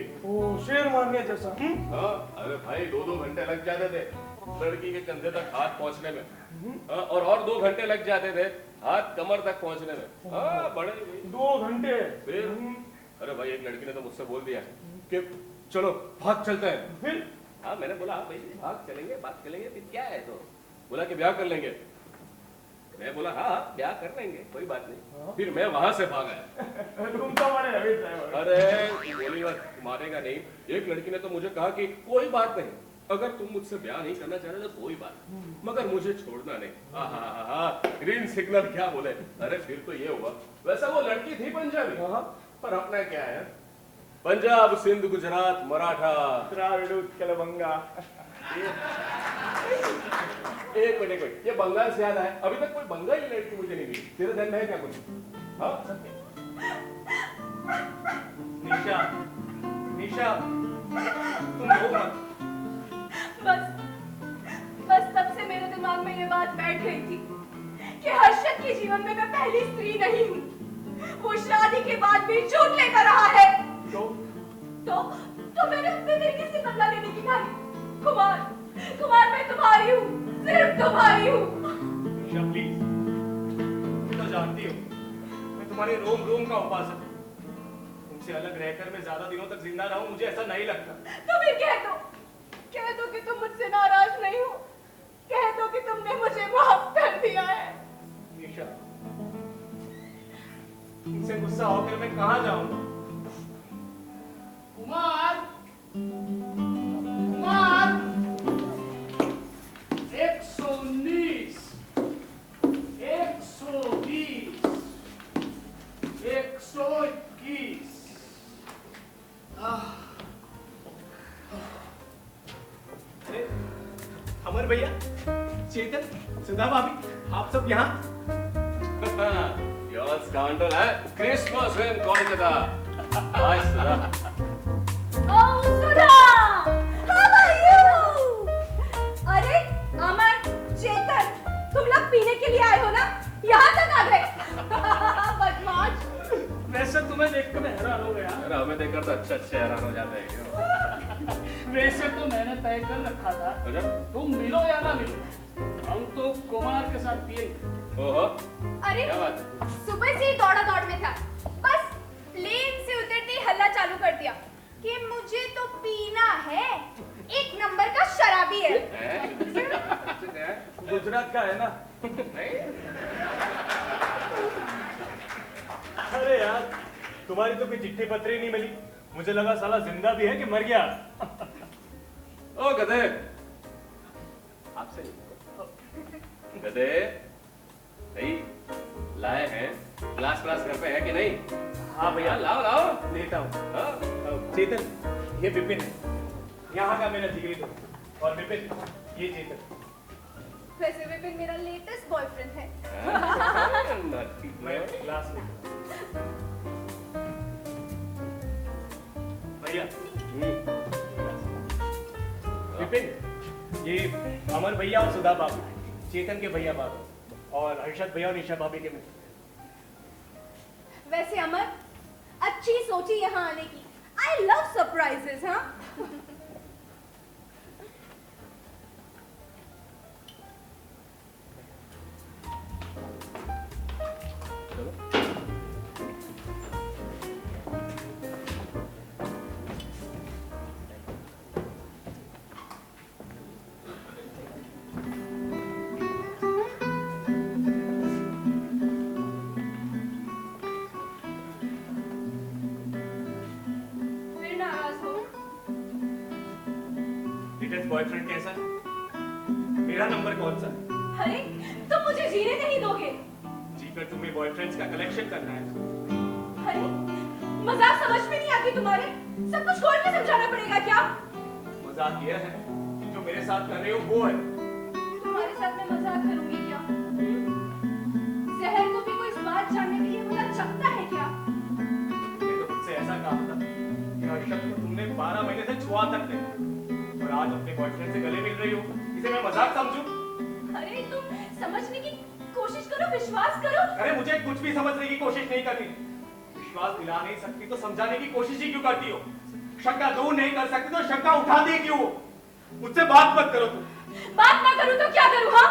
शेर मारने जैसा। हाँ, अरे भाई 2-2 घंटे लग जाते थे लड़की के कंधे तक हाथ पहुंचने में। हाँ, और 2 घंटे लग जाते थे हाथ कमर तक पहुंचने में। हाँ, बड़े 2 घंटे। फिर अरे भाई एक लड़की ने तो मुझसे बोल दिया कि चलो भाग चलते हैं। फिर हाँ, मैंने बोला हाँ भाई भाग चलेंगे, बात करेंगे, फिर क्या है? तो बोला कि ब्याह कर लेंगे। मैं बोला हाँ ब्याह कर लेंगे, कोई बात नहीं। फिर मैं वहां से भागा। तुम तो बड़े रवि ड्राइवर। अरे बोली बात मारेगा नहीं। एक लड़की ने तो मुझे कहा कि कोई बात नहीं, अगर तुम मुझसे ब्याह नहीं करना चाह रहे तो कोई बात, मगर मुझे छोड़ना नहीं। ग्रीन सिग्नल क्या बोले। अरे फिर तो ये हुआ। वैसे वो लड़की थी पंजाबी, पर अपना क्या है, पंजाब, सिंध, गुजरात, मराठा, द्राविड़, उत्कल, एक मिनट, ये बंगाल से याद है, अभी तक कोई बंगाली लड़की मुझे नहीं मिली। तेरे ध्यान में है क्या कुछ? हाँ निशा, तुम रो मत। बस तब से मेरे दिमाग में बात बैठ गई थी कि हर्षद के जीवन में मैं पहली स्त्री नहीं हूँ। वो शादी के बाद भी झूठ लेकर रहा है। तो मैंने अपने तरीके से बदला लेने की ठानी। कुमार मैं तुम्हारी हूँ, सिर्फ तुम्हारी हूँ। ईशा प्लीज, तुम तो जानती हो मैं तुम्हारे रोम रोम का उपासक हूँ। तुमसे अलग रहकर मैं ज्यादा दिनों तक जिंदा रहूं, मुझे ऐसा नहीं लगता। तो फिर कह दो कि तुम मुझसे नाराज नहीं हो। कह दो कि तुमने मुझे माफ कर दिया है। ईशा, तुमसे गुस्सा होकर मैं कहाँ जाऊंगा? कुमार 119 120 121। अरे अमर भैया, चेतन, सुधा भाभी, आप सब यहाँ? Your scandal है Christmas in Kolkata. Hi Sudha. Oh, Sudha! How are you? अरे अमर, चेतन, तुम लोग पीने के लिए आए हो ना? यहाँ तक आ गए। बदमाश। वैसे तुम्हें देखकर मैं हैरान हो गया। अरे हमें देखकर तो अच्छे हैरान हो जाते हैं क्यों? वैसे तो मैंने तय कर रखा था अच्छा? तुम मिलो या ना मिलो, हम तो कुमार के साथ पिएंगे। ओहो, अरे क्या बात है? सुबह से ही दौड़ में था। बस प्लेन से उतरते ही हल्ला चालू कर दिया कि मुझे तो पीना है, एक नंबर का शराबी है। गुजरात का है ना? नहीं? अरे यार, तुम्हारी तो कोई चिट्ठी पत्री नहीं मिली। मुझे लगा साला जिंदा भी है कि मर गया। ओ गधे, आपसे गधे, नहीं लाए हैं? ग्लास घर पे है कि नहीं? हाँ भैया, लाओ लेता हूँ। हाँ? चेतन, ये विपिन है, यहाँ का मेरा जिगरी दोस्त। और विपिन, ये चेतन। वैसे विपिन मेरा लेटेस्ट बॉयफ्रेंड है। मैं ग्लास लेता हूँ। भैया, विपिन, ये अमर भैया और सुधा बाबू, चेतन के भैया बाबू, और हर्षद भैया और ईशा भाभी के मित्र। वैसे अमर, अच्छी सोची यहाँ आने की। I love surprises, हाँ? बॉयफ्रेंड कैसा है? मेरा नंबर कौन सा है? अरे तुम मुझे जीने नहीं दोगे। जीकर तुम्हें बॉयफ्रेंड्स का कलेक्शन करना है। अरे मजाक समझ में नहीं आती तुम्हारे? सब कुछ खोल के समझाना पड़ेगा क्या? मजाक यह है कि जो मेरे साथ कर रहे हो वो है। तुम्हारे साथ मैं मजाक करूंगी क्या? जहर को भी कोई इस बात जानने के लिए मुझे चखता है क्या? मैंने तो मुझसे ऐसा कहा था कि हर्षद को तुमने 12 महीने से छुआ तक नहीं, और आज अपने बॉयफ्रेंड से गले मिल रही हो, इसे मैं मजाक समझूं? अरे तुम समझने की कोशिश करो, विश्वास करो। अरे मुझे कुछ भी समझने की कोशिश नहीं करनी। विश्वास दिला नहीं सकती तो समझाने की कोशिश ही क्यों करती हो? शंका दूर नहीं कर सकती तो शंका उठाती क्यों? मुझसे बात मत करो तुम। बात ना करूं तो क्या करूं? हाँ,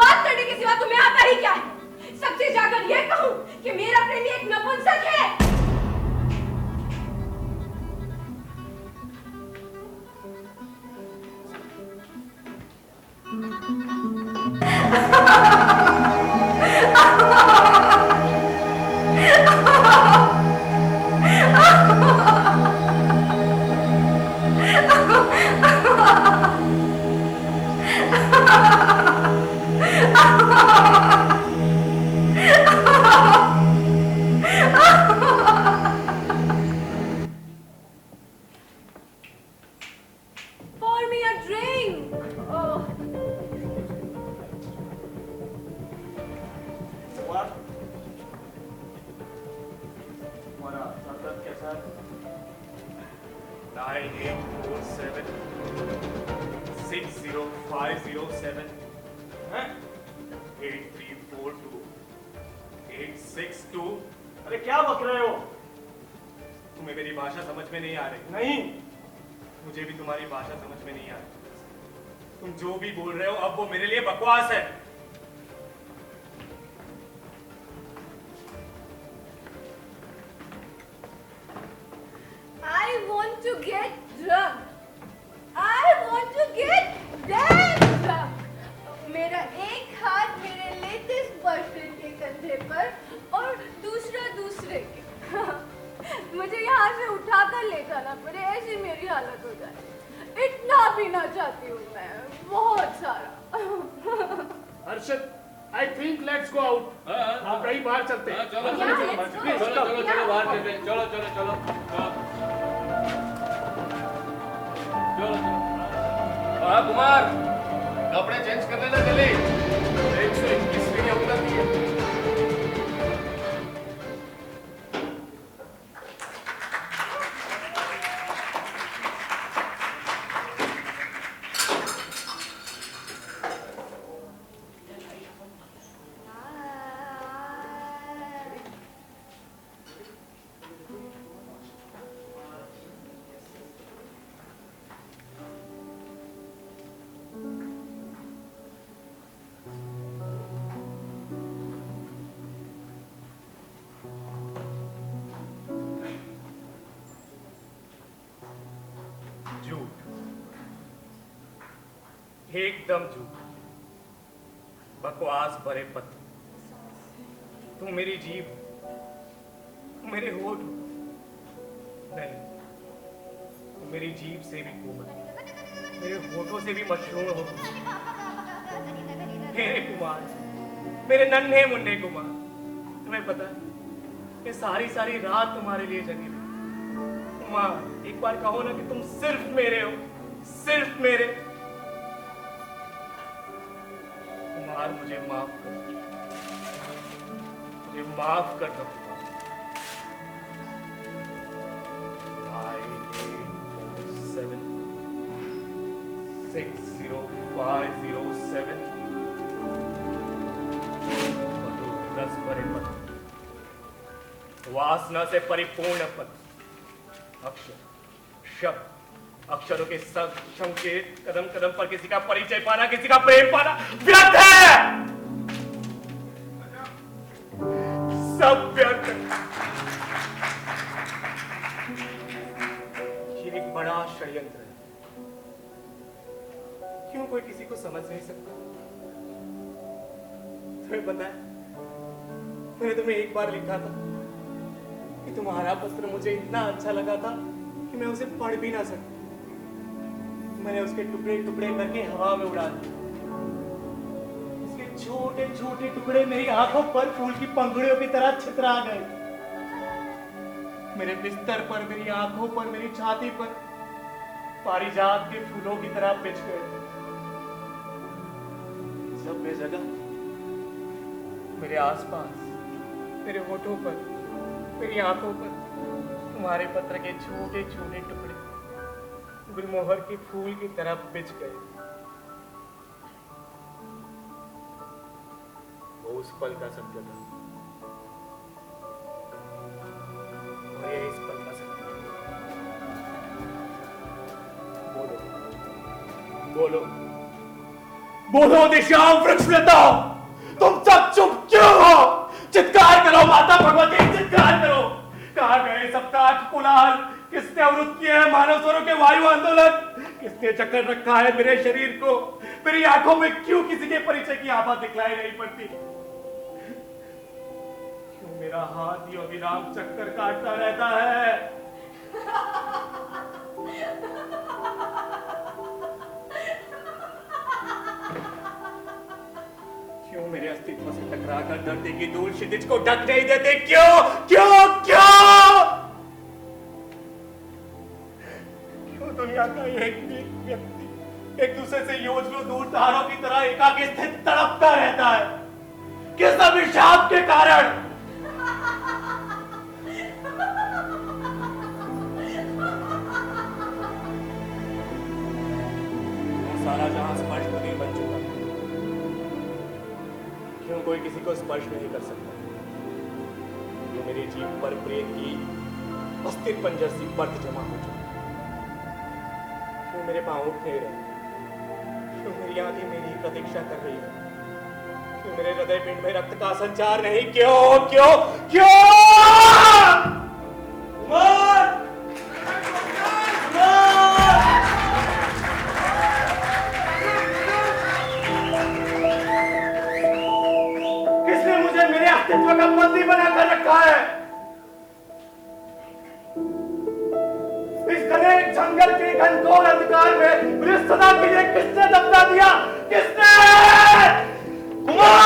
बात करने के सिवा तुम्हें आता ही क्या है? सबसे जाकर यह कहूं कि मेरा प्रेमी एक नपुंसक है। Pour me a drink. Oh. हमारा सतत के साथ 9847 60507 हैं? 8342 अरे क्या बक रहे हो? तुम्हें मेरी भाषा समझ में नहीं आ रही? नहीं, मुझे भी तुम्हारी भाषा समझ में नहीं आ रही। तुम जो भी बोल रहे हो अब वो मेरे लिए बकवास है। I want to get drunk. I want to get damn drunk. मेरा एक हाथ मेरे लेटेस्ट बॉयफ्रेंड के कंधे पर और दूसरा दूसरे के। मुझे यहाँ से उठाकर ले जाना पड़े, ऐसी मेरी हालत हो जाए। इतना पीना चाहती हूँ मैं, बहुत सारा। Harshad, I think let's go out. हम कहीं बाहर चलते हैं। चलो चलो चलो चलो बाहर चलते हैं। चलो चलो चलो चलो। हाँ कुमार, कपड़े चेंज करने लगे ले। 121 सीढ़ियाँ उतरती है। एकदम झूठ, बकवास भरे पत्र। तुम मेरी जीभ, मेरे होठ नहीं, तुम मेरी जीभ से भी कोमल, मेरे होठों से भी मशहूर हो। मेरे कुमार, मेरे नन्हे मुन्ने कुमार, तुम्हें पता है ये सारी सारी रात तुम्हारे लिए जगी रही। कुमार, एक बार कहो ना कि तुम सिर्फ मेरे हो, सिर्फ मेरे। कुमार, मुझे माफ कर, मुझे माफ कर दो। 987600507 रस भरे पत्र, वासना से परिपूर्ण पत्र, अक्षर शब्द अक्षरों के संकेत, कदम कदम पर किसी का परिचय पाना, किसी का प्रेम पाना व्यर्थ है, सब व्यर्थ है। ये एक बड़ा षड्यंत्र है। क्यों कोई किसी को समझ नहीं सकता? तुम्हें पता है, मैंने तुम्हें एक बार लिखा था कि तुम्हारा पत्र मुझे इतना अच्छा लगा था कि मैं उसे पढ़ भी ना सकता। मैंने उसके टुकड़े टुकड़े करके हवा में उड़ा दिए। उसके छोटे छोटे टुकड़े मेरी आंखों पर फूल की पंखुड़ियों की तरह छितरा गए। मेरे बिस्तर पर, मेरी आंखों पर, मेरी छाती पर पारिजात के फूलों की तरह बिछ गए। सब बेजगह मेरे आसपास, मेरे होठों पर, मेरी आंखों पर तुम्हारे पत्र के छोटे छोटे टुकड़े गुलमोहर के फूल की तरह बिछ गए। वो उस पल का सत्य था, और ये इस पल का सत्य। बोलो बोलो बोलो दिशाओं वृक्षलता, तुम सब चुप क्यों हो? चित्कार करो माता भगवती, चित्कार करो। कहाँ गए सप्ताह कुलाल? किसने अवरुद्ध किया है मानव स्वरों के वायु आंदोलन? किसने चक्कर रखा है मेरे शरीर को? मेरी आंखों में क्यों किसी के परिचय की आभा दिखलाई नहीं पड़ती? क्यों मेरा हाथ ही अविराम चक्कर काटता रहता है? क्यों मेरे अस्तित्व से टकराकर धरती की धूल क्षितिज को ढक नहीं देते? क्यों क्यों क्यों क्यों दुनिया का एक भी व्यक्ति एक दूसरे से योजनों दूर तारों की तरह एकाकी स्थित तड़पता रहता है? किस अभिशाप के कारण? सारा जहां स्पष्ट नहीं बन चुका, क्यों कोई किसी को स्पर्श नहीं कर सकता? क्यों मेरी जीभ पर प्रेत की अस्थिर पंजर सी पर्द जमा हो चुकी? क्यों मेरे पांव उठ नहीं रहे? क्यों मेरी आंखें मेरी प्रतीक्षा कर रही है? क्यों मेरे हृदय पिंड में रक्त का संचार नहीं? क्यों क्यों क्यों? किसने मुझे मेरे अस्तित्व का बंदी बनाकर रखा है? इस घने जंगल के घनघोर अंधकार में मुझे सदा के लिए किसने दबा दिया? किसने? कुमार!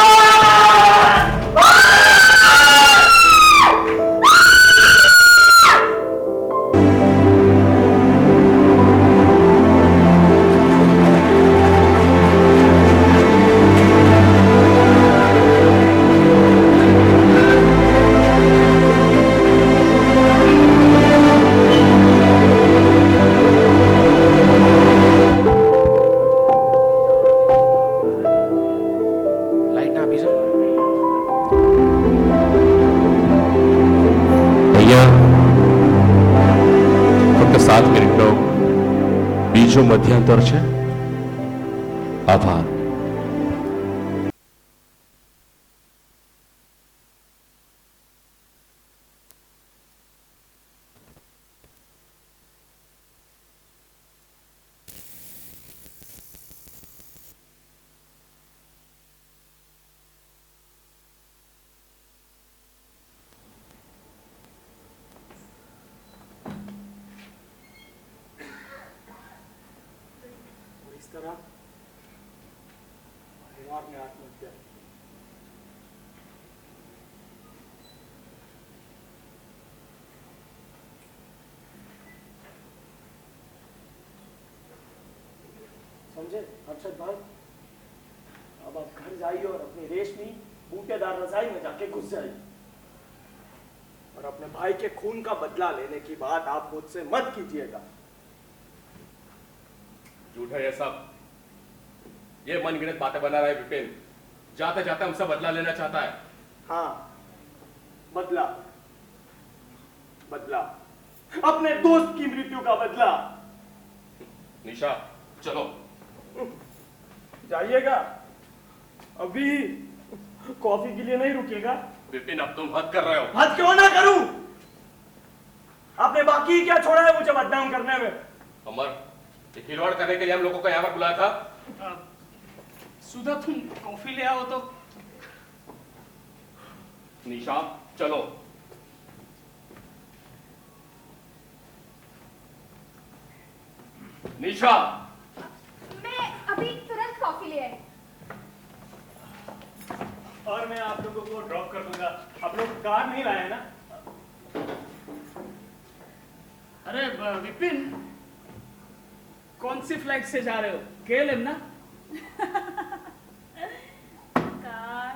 બીજો મધ્યાંતર છે. આભાર. समझे हर्षद भाई? अब आप घर जाइए और अपनी रेशमी बूटेदार रजाई में जाके घुस जाइए और अपने भाई के खून का बदला लेने की बात आप मुझसे मत कीजिएगा। झूठ है ये सब। ये मनगढ़ंत बातें बना रहा है विपिन। जाते जाते हमसे बदला लेना चाहता है। हाँ, बदला बदला, अपने दोस्त की मृत्यु का बदला। निशा चलो जाइएगा, अभी कॉफी के लिए नहीं रुकेगा। विपिन अब तुम हद कर रहे हो। हद क्यों ना करूं? आपने बाकी क्या छोड़ा है मुझे बदनाम करने में? अमर, ये खिलवाड़ करने के लिए हम लोगों को यहाँ पर बुलाया था। सुधा तुम कॉफी ले आओ तो। निशा चलो। निशा मैं अभी तुरंत कॉफी ले आई। और मैं आप लोगों को ड्रॉप कर दूंगा। आप लोग कार नहीं लाए ना? अरे विपिन, कौन सी फ्लाइट से जा रहे हो? KLM ना? कार,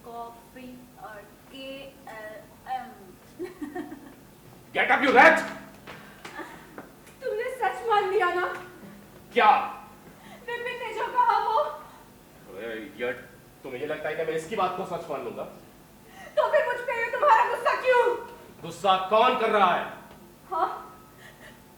कॉफी और KLM। Get up you rat. तुमने सच मान लिया ना? क्या? विपिन ने जो कहा वो। अरे इडियट, तुम्हें ये लगता है कि मैं इसकी बात को सच मान लूंगा? तो फिर मुझ पे तुम्हारा गुस्सा क्यों? गुस्सा कौन कर रहा है? हाँ?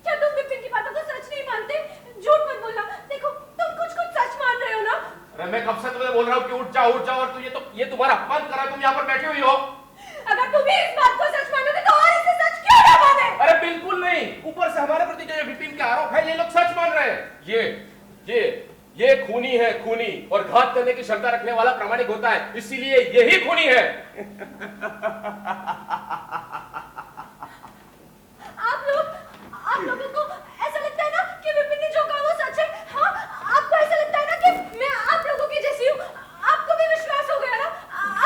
क्या तुम विपिन की बातों को सच नहीं मानते? झूठ मत बोलना। देखो तुम कुछ सच मान रहे हो ना? अरे मैं कब से तुम्हें बोल रहा हूँ कि उठ जाओ और ये तुम्हारा अपमान कर रहा है। तुम यहाँ पर बैठी हुई हो। अगर तुम भी इस बात को सच मानोगे तो और इसे सच क्यों ना माने? अरे बिल्कुल नहीं। ऊपर से हमारे प्रति जो ये विपिन के आरोप है, ये लोग सच मान रहे हैं। ये खूनी है, खूनी, और घात करने की क्षमता रखने वाला प्रामाणिक होता है, इसीलिए यही खूनी है। आप लोगों को ऐसा लगता है ना कि विपिन ने जो कहा वो सच है? हाँ, आपको ऐसा लगता है ना कि मैं आप लोगों की जैसी हूँ? आपको भी विश्वास हो गया ना?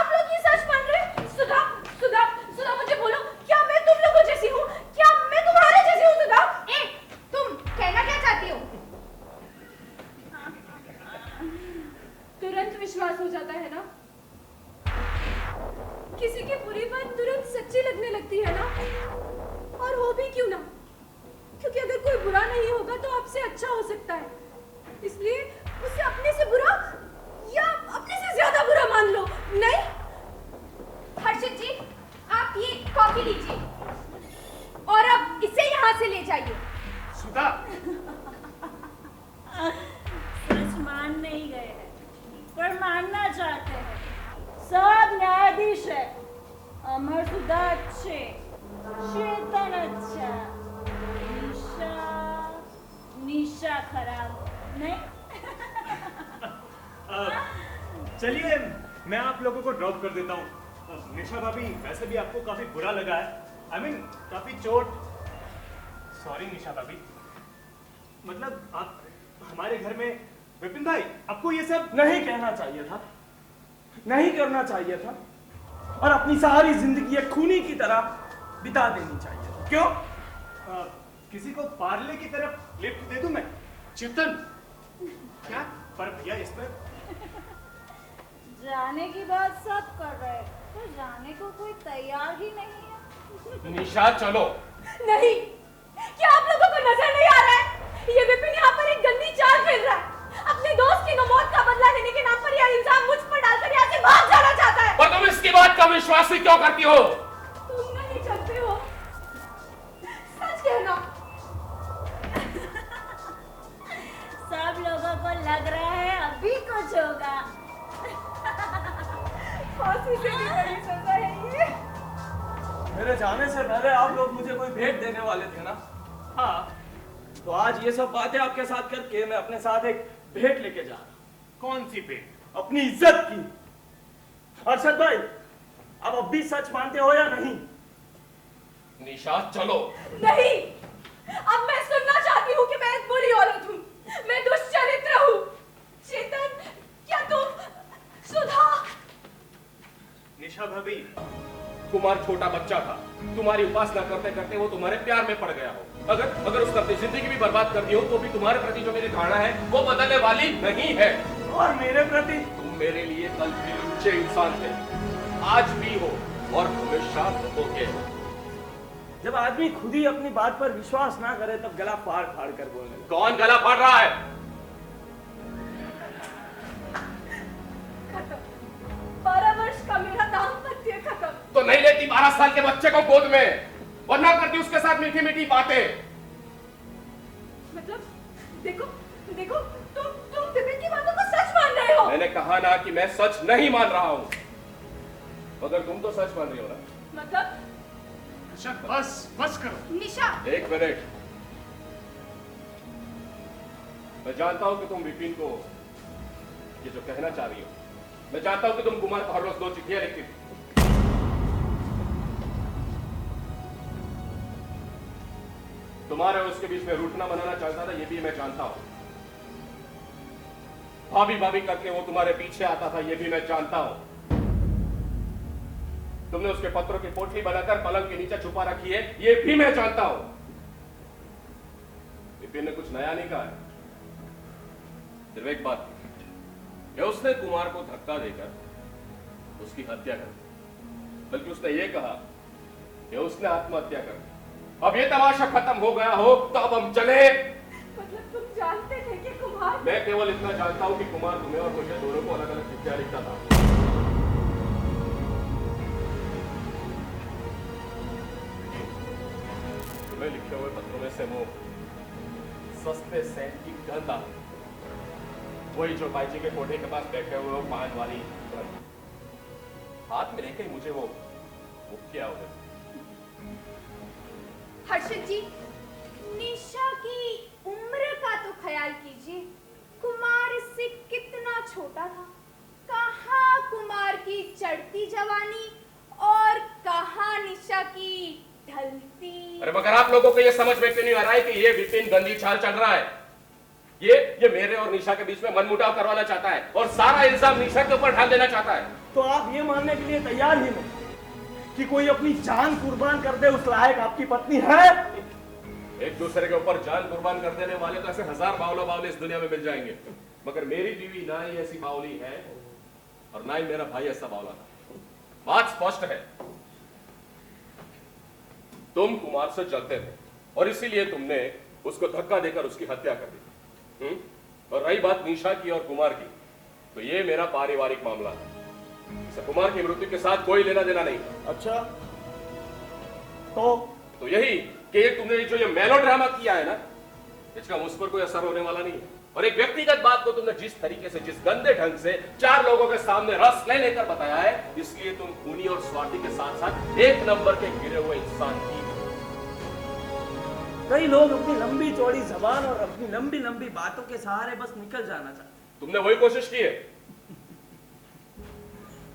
आप लोग ये सच मान रहे हैं? सुधा मुझे बोलो, क्या मैं तुम लोगों जैसी हूँ? क्या मैं तुम्हारे जैसी हूँ? सुधा, तुम कहना क्या चाहती हो? तुरंत विश्वास हो जाता है ना? किसी की बुरी बात तुरंत सच्ची लगने लगती है ना? और हो भी क्यों ना? क्योंकि अगर कोई बुरा नहीं होगा तो आपसे अच्छा हो सकता है, इसलिए उसे अपने से बुरा या अपने से ज्यादा बुरा मान लो। जानना चाहते हैं। सब न्यायाधीश है, अमर सुधा अच्छे, चेतन अच्छा, निशा खराब नहीं। चलिए मैं आप लोगों को ड्रॉप कर देता हूँ। निशा भाभी, वैसे भी आपको काफी बुरा लगा है, I mean, काफी चोट। सॉरी निशा भाभी, मतलब आप हमारे घर में, विपिन भाई आपको ये सब नहीं कहना चाहिए था, नहीं करना चाहिए था, और अपनी सारी जिंदगी एक खूनी की तरह बिता देनी चाहिए थी। क्यों? किसी को पार्ले की तरफ लिफ्ट दे दूं मैं? चेतन, क्या? पर भैया इसमें जाने की बात सब कर रहे हैं, तो जाने को कोई तैयार ही नहीं है। निशा चलो। नहीं, क्या आप लोगों को नजर नहीं आ रहा है? ये विपिन यहाँ पर एक गंदी चाल खेल रहा है। अपने दोस्त की मौत का बदला लेने के नाम पर यह इल्जाम मुझ पर डालकर यहाँ से भाग जाना चाहता है। पर तुम इसकी बात का विश्वास ही क्यों करती हो? तुम नहीं करते हो, सच कहना। सब लोगों को लग रहा है अभी कुछ होगा। फांसी से भी बड़ी सजा है ये। मेरे जाने से पहले आप लोग मुझे कोई भेंट देने वाले थे ना? हाँ, तो आज ये सब बातें आपके साथ करके मैं अपने साथ एक भेंट लेके जा रहा। कौन सी भेंट? अपनी इज्जत की। अरशद भाई, अब भी सच मानते हो या नहीं? निशा चलो। नहीं, अब मैं सुनना चाहती हूँ कि मैं एक बुरी औरत हूँ, मैं दुष्चरित्र हूँ। चेतन, क्या तुम सुधा? निशा भाभी, कुमार छोटा बच्चा था, तुम्हारी उपासना करते करते वो तुम्हारे प्यार में पड़ गया हो। अगर उसने अपनी जिंदगी भी बर्बाद कर दी हो तो भी तुम्हारे प्रति जो मेरी धारणा है वो बदलने वाली नहीं है। और मेरे प्रति? तुम मेरे लिए कल भी ऊंचे इंसान थे, आज भी हो और हमेशा रहोगे। जब आदमी खुद ही अपनी बात पर विश्वास ना करे तब गला फाड़ फाड़ कर बोलने। कौन गला फाड़ रहा है? खत्म, 12 वर्ष का मेरा दाम्पत्य खत्म। तो नहीं लेती 12 साल के बच्चे को गोद में, वरना करती उसके साथ मीठी मीठी बातें। मतलब देखो देखो, तुम विपिन की बातों को सच मान रहे हो। मैंने कहा ना कि मैं सच नहीं मान रहा हूं, मगर तुम तो सच मान रही हो ना। मतलब निशा बस करो। निशा, एक मिनट, मैं जानता हूं कि तुम विपिन को ये जो कहना चाह रही हो, मैं जानता हूं कि तुम कुमार को हर रोज 2 चिट्ठियां लिखती थी। तुम्हारे और उसके बीच में रूठना बनाना चाहता था, ये भी मैं जानता हूं। भाभी भाभी करके वो तुम्हारे पीछे आता था, ये भी मैं जानता हूं। तुमने उसके पत्रों की पोटली बनाकर पलंग के नीचे छुपा रखी है, ये भी मैं जानता हूं। विपिन ने कुछ नया नहीं कहा है, सिर्फ एक बात कि उसने कुमार को धक्का देकर उसकी हत्या कर दी, बल्कि उसने ये कहा कि उसने आत्महत्या कर दी। अब ये तमाशा खत्म हो गया हो तो अब हम चले। मतलब तुम जानते थे कि कुमार? मैं केवल इतना जानता हूं कि कुमार तुम्हें और मुझे दोनों को अलग अलग चिट्ठियां लिखता था। तुम्हें लिखे हुए पत्रों में से वो सस्ते सेंट की गंध आ, वही जो बाई जी के कोठे के पास बैठे हुए वो पान वाली गंध, हाथ में लेके मुझे वो किया उधर। हर्षद जी, निशा की उम्र का तो ख्याल कीजिए। कुमार इससे कितना छोटा था। कहाँ कुमार की चढ़ती जवानी और कहाँ निशा की ढलती। अरे मगर आप लोगों को ये समझ में क्यों नहीं आ रहा है कि ये विपिन गंदी चाल चल रहा है? ये मेरे और निशा के बीच में मनमुटाव करवाना चाहता है और सारा इल्जाम निशा के ऊपर डाल देना चाहता है। तो आप ये मानने के लिए तैयार ही नहीं कि कोई अपनी जान कुर्बान कर दे उस लायक आपकी पत्नी है? एक दूसरे के ऊपर जान कुर्बान कर देने वाले तो ऐसे 1000 बावले इस दुनिया में मिल जाएंगे, मगर मेरी बीवी ना ही ऐसी बावली है और ना ही मेरा भाई ऐसा बावला था। बात स्पष्ट है, तुम कुमार से जलते थे और इसीलिए तुमने उसको धक्का देकर उसकी हत्या कर दी। और रही बात निशा की और कुमार की, तो ये मेरा पारिवारिक मामला है, कुमार की मृत्यु के साथ कोई लेना देना नहीं। अच्छा, तो यही कि तुमने जो ये मेलोड्रामा किया है ना, इसका मुझ पर कोई असर होने वाला नहीं है। और एक व्यक्तिगत बात को तुमने जिस तरीके से, जिस गंदे ढंग से 4 लोगों के सामने रस ले लेकर बताया है, इसलिए तुम खूनी और स्वार्थी के साथ साथ 1 नंबर के गिरे हुए इंसान की। कई लोग अपनी लंबी चौड़ी जबान और अपनी लंबी लंबी बातों के सहारे बस निकल जाना चाहते। तुमने वही कोशिश की है।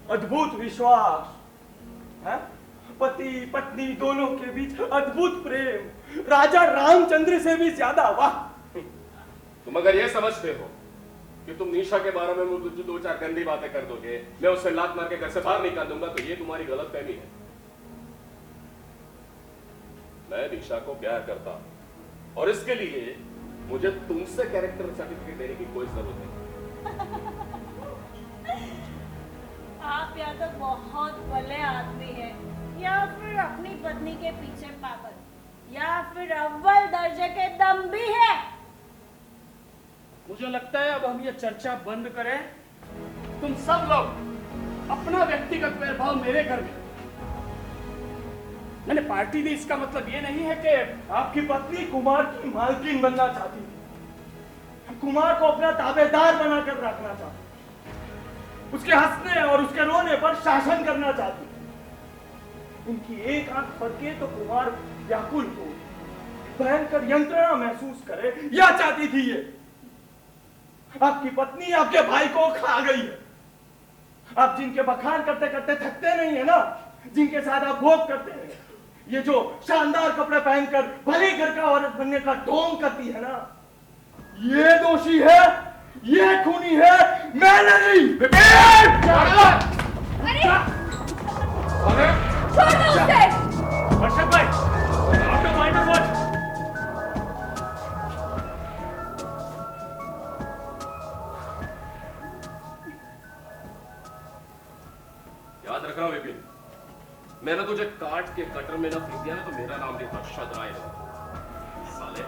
अद्भुत विश्वास है? पति पत्नी दोनों के बीच अद्भुत प्रेम, राजा रामचंद्र से भी ज्यादा। वाह! तुम अगर ये समझते हो कि तुम निशा के बारे में मुझे 2-4 गंदी बातें कर दोगे, मैं उसे लात मार के घर से बाहर निकाल दूंगा, तो ये तुम्हारी गलतफहमी है। मैं निशा को प्यार करता हूं और इसके लिए मुझे तुमसे कैरेक्टर सर्टिफिकेट देने की कोई जरूरत नहीं। आप या तो बहुत भले आदमी हैं, या फिर अपनी पत्नी के पीछे पागल, या फिर अव्वल दर्जे के दम्भी है। मुझे लगता है अब हम ये चर्चा बंद करें। तुम सब लोग अपना व्यक्तिगत वैभव मेरे घर में। मैंने पार्टी दी, इसका मतलब ये नहीं है कि आपकी पत्नी कुमार की मालकिन बनना चाहती थी, कुमार को अपना ताबेदार बनाकर रखना चाहती, उसके हंसने और उसके रोने पर शासन करना चाहती। उनकी एक आंख फड़के तो कुमार व्याकुल हो, भयंकर यंत्रणा महसूस करे, या चाहती थी ये। आपकी पत्नी आपके भाई को खा गई है। आप जिनके बखान करते करते थकते नहीं है ना, जिनके साथ आप भोग करते हैं, ये जो शानदार कपड़े पहनकर भले घर का औरत बनने का ढोंग करती है ना, ये दोषी है, ये खूनी है, मैं नहीं। अरे छोड़ दो उसे। वर्षक भाई, आपका माइनर वॉच। याद रखना विपिन, मैंने तुझे काट के कटर में ना फेंक दिया ना तो मेरा नाम भी हर्षद राय है। साले,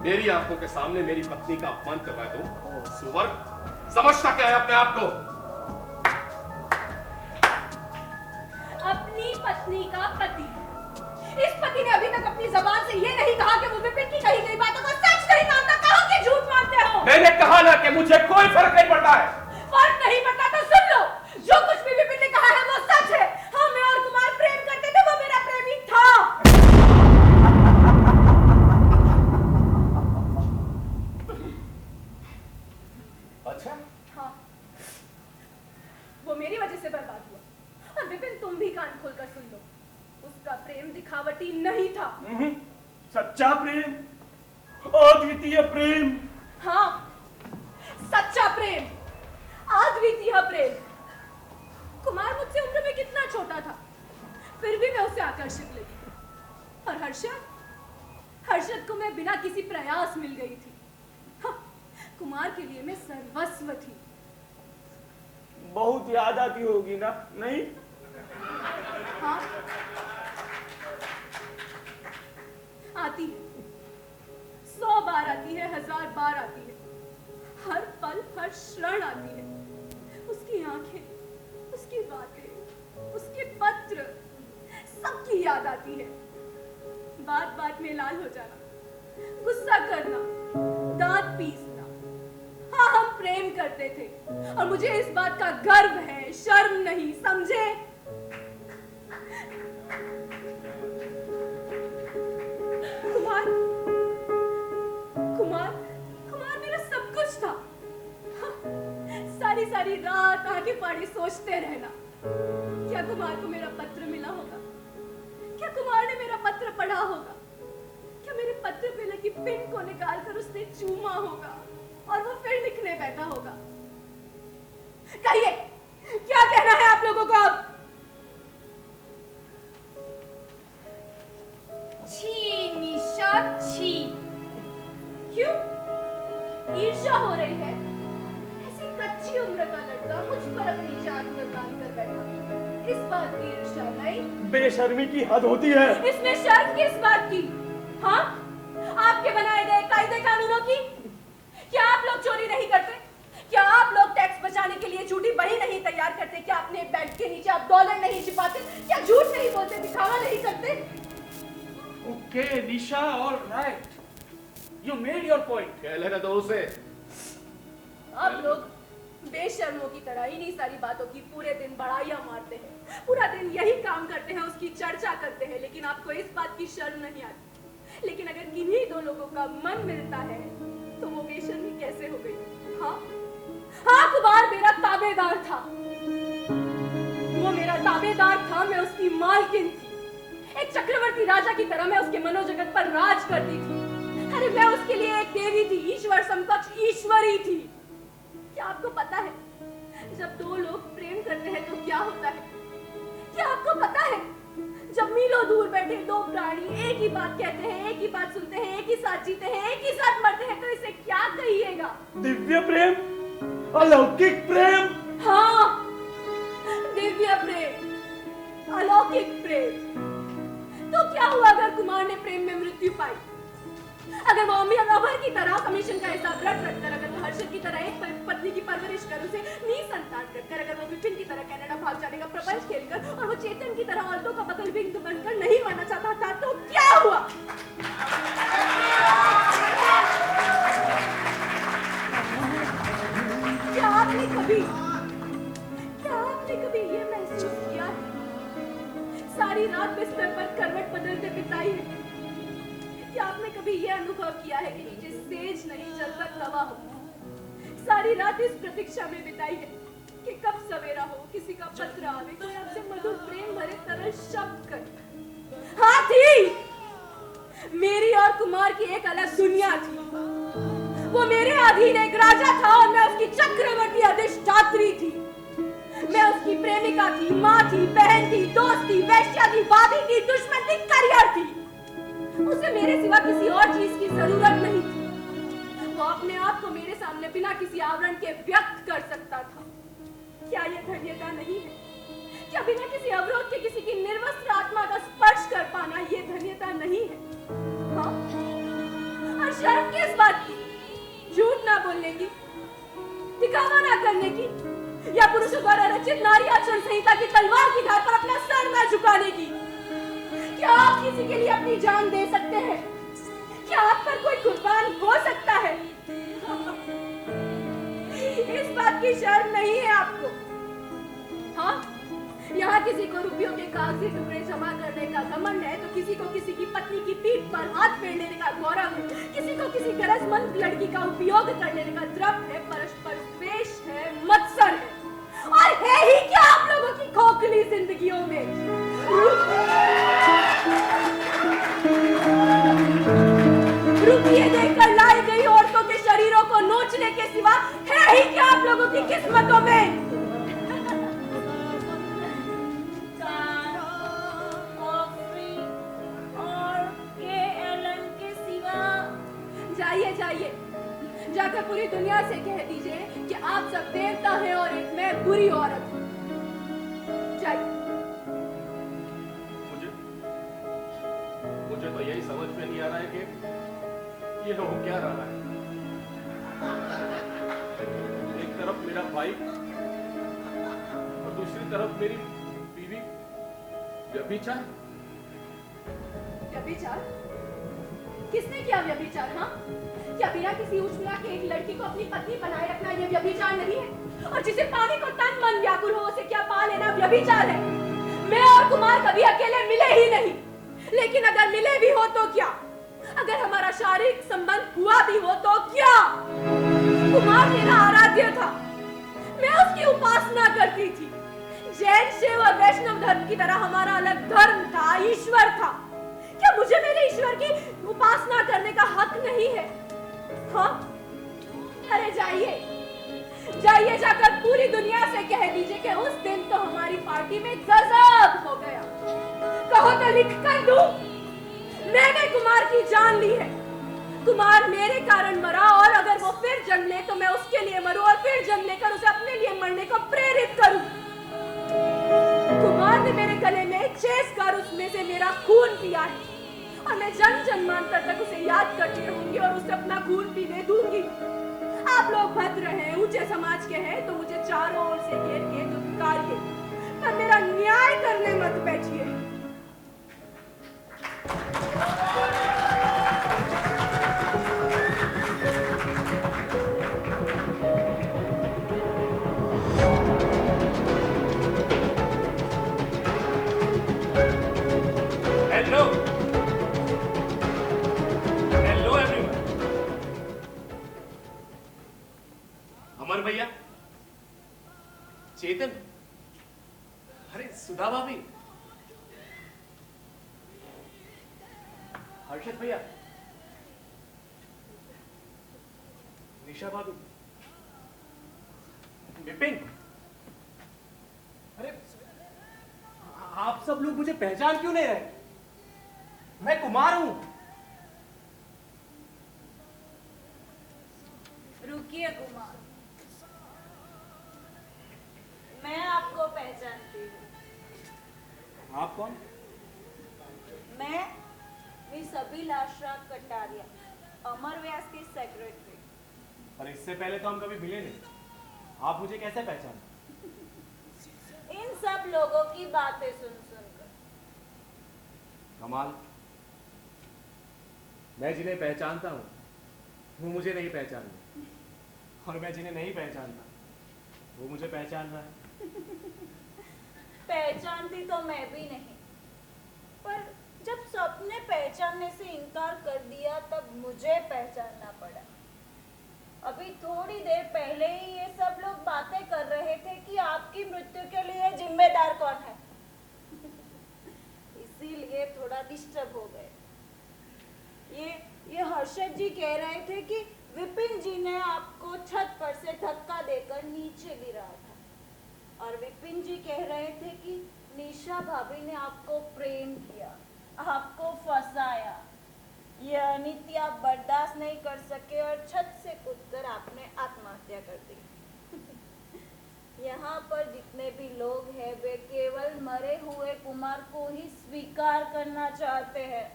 मेरी आंखों के सामने मेरी पत्नी का अपमान कर रहा है तू। सुवर, समझता क्या है अपने आप को? अपनी पत्नी का पति। इस पति ने अभी तक अपनी जबान से ये नहीं कहा कि वो विपिन की कही गई बातों को सच नहीं मानता। कहा कि झूठ मानते हो। मैंने कहा ना कि मुझे कोई फर्क नहीं पड़ता है। फर्क नहीं पड़ता तो सुन लो, जो कुछ भी विपिन ने कहा है वो सच है। हाँ, मैं और कुमार प्रेम करते थे, वो मेरा प्रेमी था। अच्छा? हाँ, वो मेरी वजह से बर्बाद हुआ। और विपिन, तुम भी कान खोलकर सुन लो, उसका प्रेम दिखावटी नहीं था। सच्चा प्रेम, अद्वितीय प्रेम। हाँ, सच्चा प्रेम, अद्वितीय प्रेम। कुमार मुझसे उम्र में कितना छोटा था, फिर भी मैं उसे आकर्षित लगी। और हर्षद को मैं बिना किसी प्रयास मिल गई थी। हाँ, कुमार के लिए मैं सर्वस्व थी। बहुत याद आती होगी ना, नहीं? हाँ, आती है। 100 बार आती है, 1000 बार आती है। हर पल, हर क्षण आती है। उसकी आंखें, उसकी बातें, उसके पत्र, सबकी याद आती है। बात बात में लाल हो जाना, गुस्सा करना, दांत पीसना। हाँ, हम प्रेम करते थे और मुझे इस बात का गर्व है, शर्म नहीं, समझे? कुमार कुमार कुमार मेरा सब कुछ था। सारी सारी रात आंखें फाड़ी सोचते रहना, क्या कुमार को मेरा पत्र मिला होगा? क्या कुमार ने मेरा पत्र पढ़ा होगा? क्या मेरे पत्र पे लगी पिन को निकालकर उसने चूमा होगा और वो फिर लिखने बैठा होगा? कहिए, क्या कहना है आप लोगों को अब? छी निशा, छी। क्यों? ईर्ष्या हो रही है? ऐसी कच्ची उम्र का लड़का मुझ पर अपनी जान कुर्बान कर बैठा, इस बात की ईर्ष्या नहीं? बेशर्मी की हद होती है। इसमें शर्म किस बात की? हाँ, आपके बनाए गए कायदे कानूनों की? क्या आप लोग चोरी नहीं करते? क्या आप लोग टैक्स बचाने के लिए झूठी बही नहीं तैयार करते? क्या अपने बेड के नीचे आप डॉलर नहीं छिपाते? क्या झूठ नहीं बोलते, दिखावा नहीं करते? Okay Nisha, all right. You made your point. कह लेना दो उसे। आप लोग बेशर्मों की तरह इन्हीं सारी बातों की पूरे दिन बड़ाइयां मारते हैं, पूरा दिन यही काम करते हैं, उसकी चर्चा करते हैं, लेकिन आपको इस बात की शर्म नहीं आती। लेकिन अगर किन्हीं दो लोगों का मन मिलता है तो वो बेशर्मी कैसे हो गई? हाँ हाँ, कुमार मेरा ताबेदार था, वो मेरा ताबेदार था, मैं उसकी मालकिन थी। एक चक्रवर्ती राजा की तरह मैं उसके मनोजगत पर राज करती थी। अरे मैं उसके लिए एक देवी थी, ईश्वर समकक्ष ईश्वरी थी। क्या आपको पता है जब दो लोग प्रेम करते हैं तो क्या होता है? क्या आपको पता है जब मीलों दूर बैठे दो प्राणी एक ही बात कहते हैं, एक ही बात सुनते हैं, एक ही साथ जीते हैं, एक ही साथ मरते हैं, तो इसे क्या कहिएगा? दिव्य प्रेम, अलौकिक प्रेम। हाँ, दिव्य प्रेम, अलौकिक प्रेम। तो क्या हुआ अगर कुमार ने प्रेम में मृत्यु पाई? अगर वो अमर की तरह कमीशन का हिसाब रख कर, अगर वो हर्षद की तरह एक पत्नी की परवरिश कर, उसे निसंतान कर, अगर वो विपिन की तरह कनाडा भाग जाने का प्रपंच खेलकर और वो चेतन की तरह औरतों का बकल बिंग बनकर नहीं मरना चाहता था, तो क्या हुआ? क्या आपने कभी ये महसूस किया सारी रात बिस्तर पर करवट बदलते बिताई है? क्या आपने कभी ये अनुभव किया है कि नीचे सेज नहीं जल तक तवा हो? सारी रात इस प्रतीक्षा में बिताई है कि कब सवेरा हो, किसी का पत्र आवे, कोई आपसे मधुर प्रेम भरे तरल शब्द करे। हाँ थी, मेरी और कुमार की एक अलग दुनिया थी। वो मेरे अधीन एक राजा था और मैं उसकी चक्रवर्ती अधिष्ठात्री थी। मैं उसकी प्रेमिका थी, माँ थी, बहन थी, दोस्त थी, वैश्या थी, वादी थी, दुश्मन थी, करियर थी। उसे मेरे सिवा किसी और चीज की जरूरत नहीं थी। वो अपने आप को मेरे सामने बिना किसी आवरण के व्यक्त कर सकता था। क्या यह धन्यता नहीं है? क्या बिना किसी अवरोध के किसी की निर्वस्त्र आत्मा का स्पर्श कर पाना ये धन्यता नहीं है? हाँ? और शर्म किस बात की? झूठ ना बोलने की, दिखावा ना करने की, या पुरुषों द्वारा रचित नारी आचरण संहिता की तलवार की धार पर अपना सर ना झुकाने की? क्या आप किसी के लिए अपनी जान दे सकते हैं? क्या आप पर कोई कुर्बान हो सकता है? इस बात की शर्म नहीं है आपको? हाँ, यहाँ किसी को रुपयों के कागजी टुकड़े जमा करने का घमंड है, तो किसी को किसी की पत्नी की पीठ पर हाथ फेर लेने का गौरव है, किसी को किसी गरजमंद लड़की का उपयोग कर लेने का द्रव है, परस्पर द्वेष है, मत्सर है, और है ही क्या आप लोगों की खोखली जिंदगियों में? रुपये देकर लाई गई औरतों के शरीरों को नोचने के सिवा है ही क्या आप लोगों की किस्मतों में? जाइए जाइए, जाकर पूरी दुनिया से कह दीजिए कि आप सब देवता हैं और एक मैं बुरी औरत हूँ। जाइए। मुझे तो यही समझ में नहीं आ रहा है कि ये हो क्या रहा है। एक तरफ मेरा भाई और दूसरी तरफ मेरी बीवी। व्यभिचार? व्यभिचार? किसने किया व्यभिचार? हाँ, क्या बिना किसी ऊष्मा के एक लड़की को अपनी पत्नी बनाए रखना ये व्यभिचार नहीं है? और जिसे पाने को तन मन व्याकुल हो उसे क्या पा लेना व्यभिचार है? मैं और कुमार कभी अकेले मिले ही नहीं, लेकिन अगर मिले भी हो तो क्या? अगर हमारा शारीरिक संबंध हुआ भी हो तो क्या? कुमार मेरा आराध्य था, मैं उसकी उपासना करती थी। जैन, शिव और वैष्णव धर्म की तरह हमारा अलग धर्म था, ईश्वर था। क्या मुझे मेरे ईश्वर की उपासना करने का हक नहीं है? हाँ? अरे जाइए जाइए, जाकर पूरी दुनिया से कह दीजिए कि उस दिन तो हमारी पार्टी में गजब हो गया। कहो तो लिख कर दूं, मैंने कुमार की जान ली है। कुमार मेरे कारण मरा, और अगर वो फिर जन्म ले तो मैं उसके लिए मरूं और फिर जन्म लेकर उसे अपने लिए मरने को प्रेरित करूं। कुमार ने मेरे गले में 6 बार उसमें से मेरा खून पिया है, और मैं जन्म जन्मांतर तक उसे याद करती रहूंगी और उसे अपना खून पीने दूंगी। आप लोग भद्र हैं, ऊंचे समाज के हैं, तो मुझे चारों ओर से घेर के दुत्कारिए, पर मेरा न्याय करने मत बैठिए। अमर भैया, चेतन, अरे सुधा भाभी, हर्षद भैया, निशा भाभी, विपिन, अरे आप सब लोग मुझे पहचान क्यों नहीं रहे? मैं कुमार हूं। रुकिए कुमार, मैं आपको पहचानती हूँ। आप कौन? मैं मिस अभिलाषा कटारिया, अमर व्यास की सेक्रेटरी। पर इससे पहले तो हम कभी मिले नहीं, आप मुझे कैसे पहचाने? इन सब लोगों की बातें सुन सुनकर। कमाल। मैं जिन्हें पहचानता हूँ वो मुझे नहीं पहचानते, और मैं जिन्हें नहीं पहचानता वो मुझे पहचान रहा है। पहचानती तो मैं भी नहीं, पर जब सबने पहचानने से इनकार कर दिया तब मुझे पहचानना पड़ा। अभी थोड़ी देर पहले ही ये सब लोग बातें कर रहे थे कि आपकी मृत्यु के लिए जिम्मेदार कौन है। इसीलिए थोड़ा डिस्टर्ब हो गए। ये हर्षद जी कह रहे थे कि विपिन जी ने आपको छत पर से धक्का देकर नीचे गिराया था, और विपिन जी कह रहे थे कि निशा भाभी ने आपको प्रेम किया, आपको फंसाया। ये अनिति आप बर्दाश्त नहीं कर सके और छत से कूदकर आपने आत्महत्या कर दी। यहाँ पर जितने भी लोग हैं वे केवल मरे हुए कुमार को ही स्वीकार करना चाहते हैं।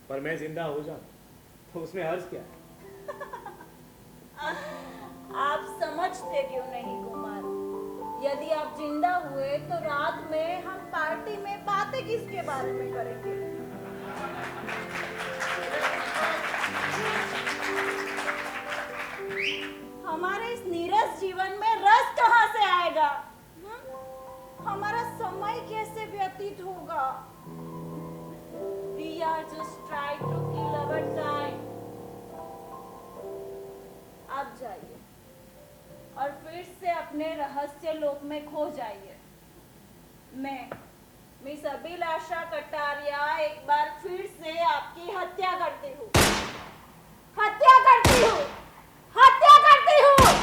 पर मैं जिंदा हो जाऊं तो उसमें हर्ज क्या है? आप समझते क्यों नहीं कुमार? यदि आप जिंदा हुए तो रात में हम पार्टी में बातें किसके बारे में करेंगे? हमारे इस नीरस जीवन में रस कहाँ से आएगा? हमारा समय कैसे व्यतीत होगा? We are just trying to kill our time. आप जाइए और फिर से अपने रहस्य लोक में खो जाइए। मैं मिस अभिलाषा कटारिया एक बार फिर से आपकी हत्या करती हूँ। हत्या करती हूँ। हत्या करती हूँ।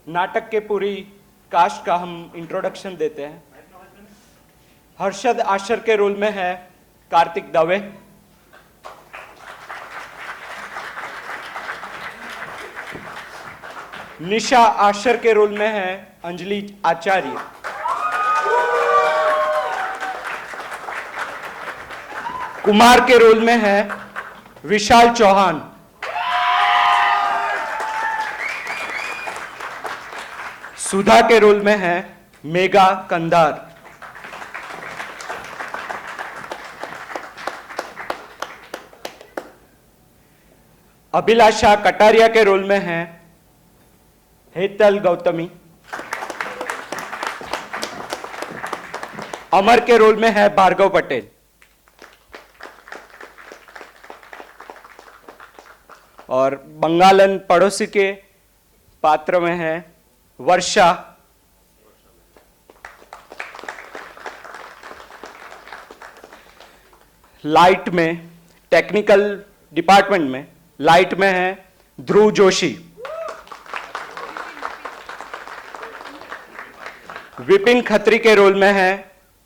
नाटक के पूरी कास्ट का हम इंट्रोडक्शन देते हैं। हर्षद आशर के रोल में है कार्तिक दवे, निशा आशर के रोल में है अंजलि आचार्य, कुमार के रोल में है विशाल चौहान। सुधा के रोल में है मेघा कंधार। अभिलाषा कटारिया के रोल में है हेतल गौतमी। अमर के रोल में है भार्गव पटेल। और बंगालन पड़ोसी के पात्र में है वर्षा। लाइट में, टेक्निकल डिपार्टमेंट में लाइट में है ध्रुव जोशी। विपिन खत्री के रोल में है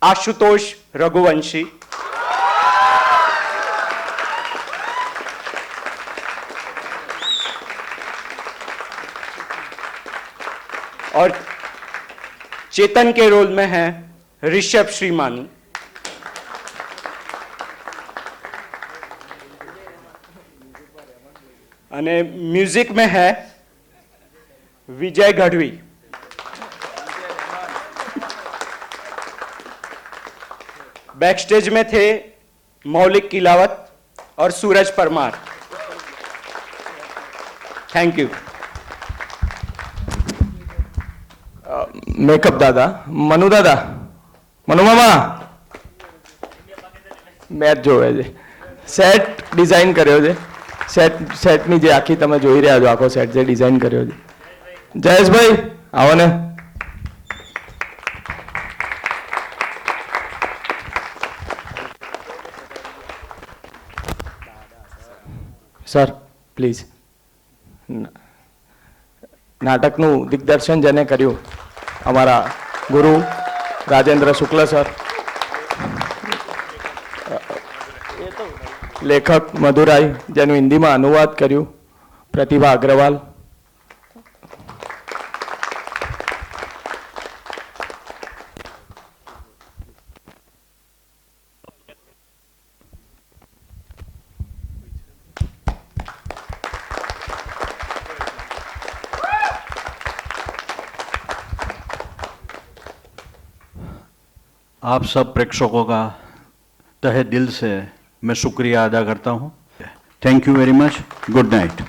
आशुतोष रघुवंशी। और चेतन के रोल में है ऋषभ श्रीमानी। અને म्यूजिक में है विजय गढ़वी। बैकस्टेज में थे मौलिक किलावत और Suraj Parmar. Thank you. Makeup दादा, मनु दादा, मनु मामा મેચ જોવે છે। સેટ ડિઝાઇન કર્યો છે। સેટની જે આખી તમે જોઈ રહ્યા છો, આખો સેટ જે ડિઝાઇન કર્યો છે। જયેશભાઈ આવો ને। Sir please. નાટકનું દિગ્દર્શન જેને કર્યું અમારા ગુરુ રાજેન્દ્ર શુક્લ સર, લેખક મધુરાય જેનું હિન્દીમાં અનુવાદ કર્યું પ્રતિભા અગ્રવાલ, आप सब प्रेक्षकों का तहे दिल से मैं शुक्रिया अदा करता हूँ। Thank you very much. Good night.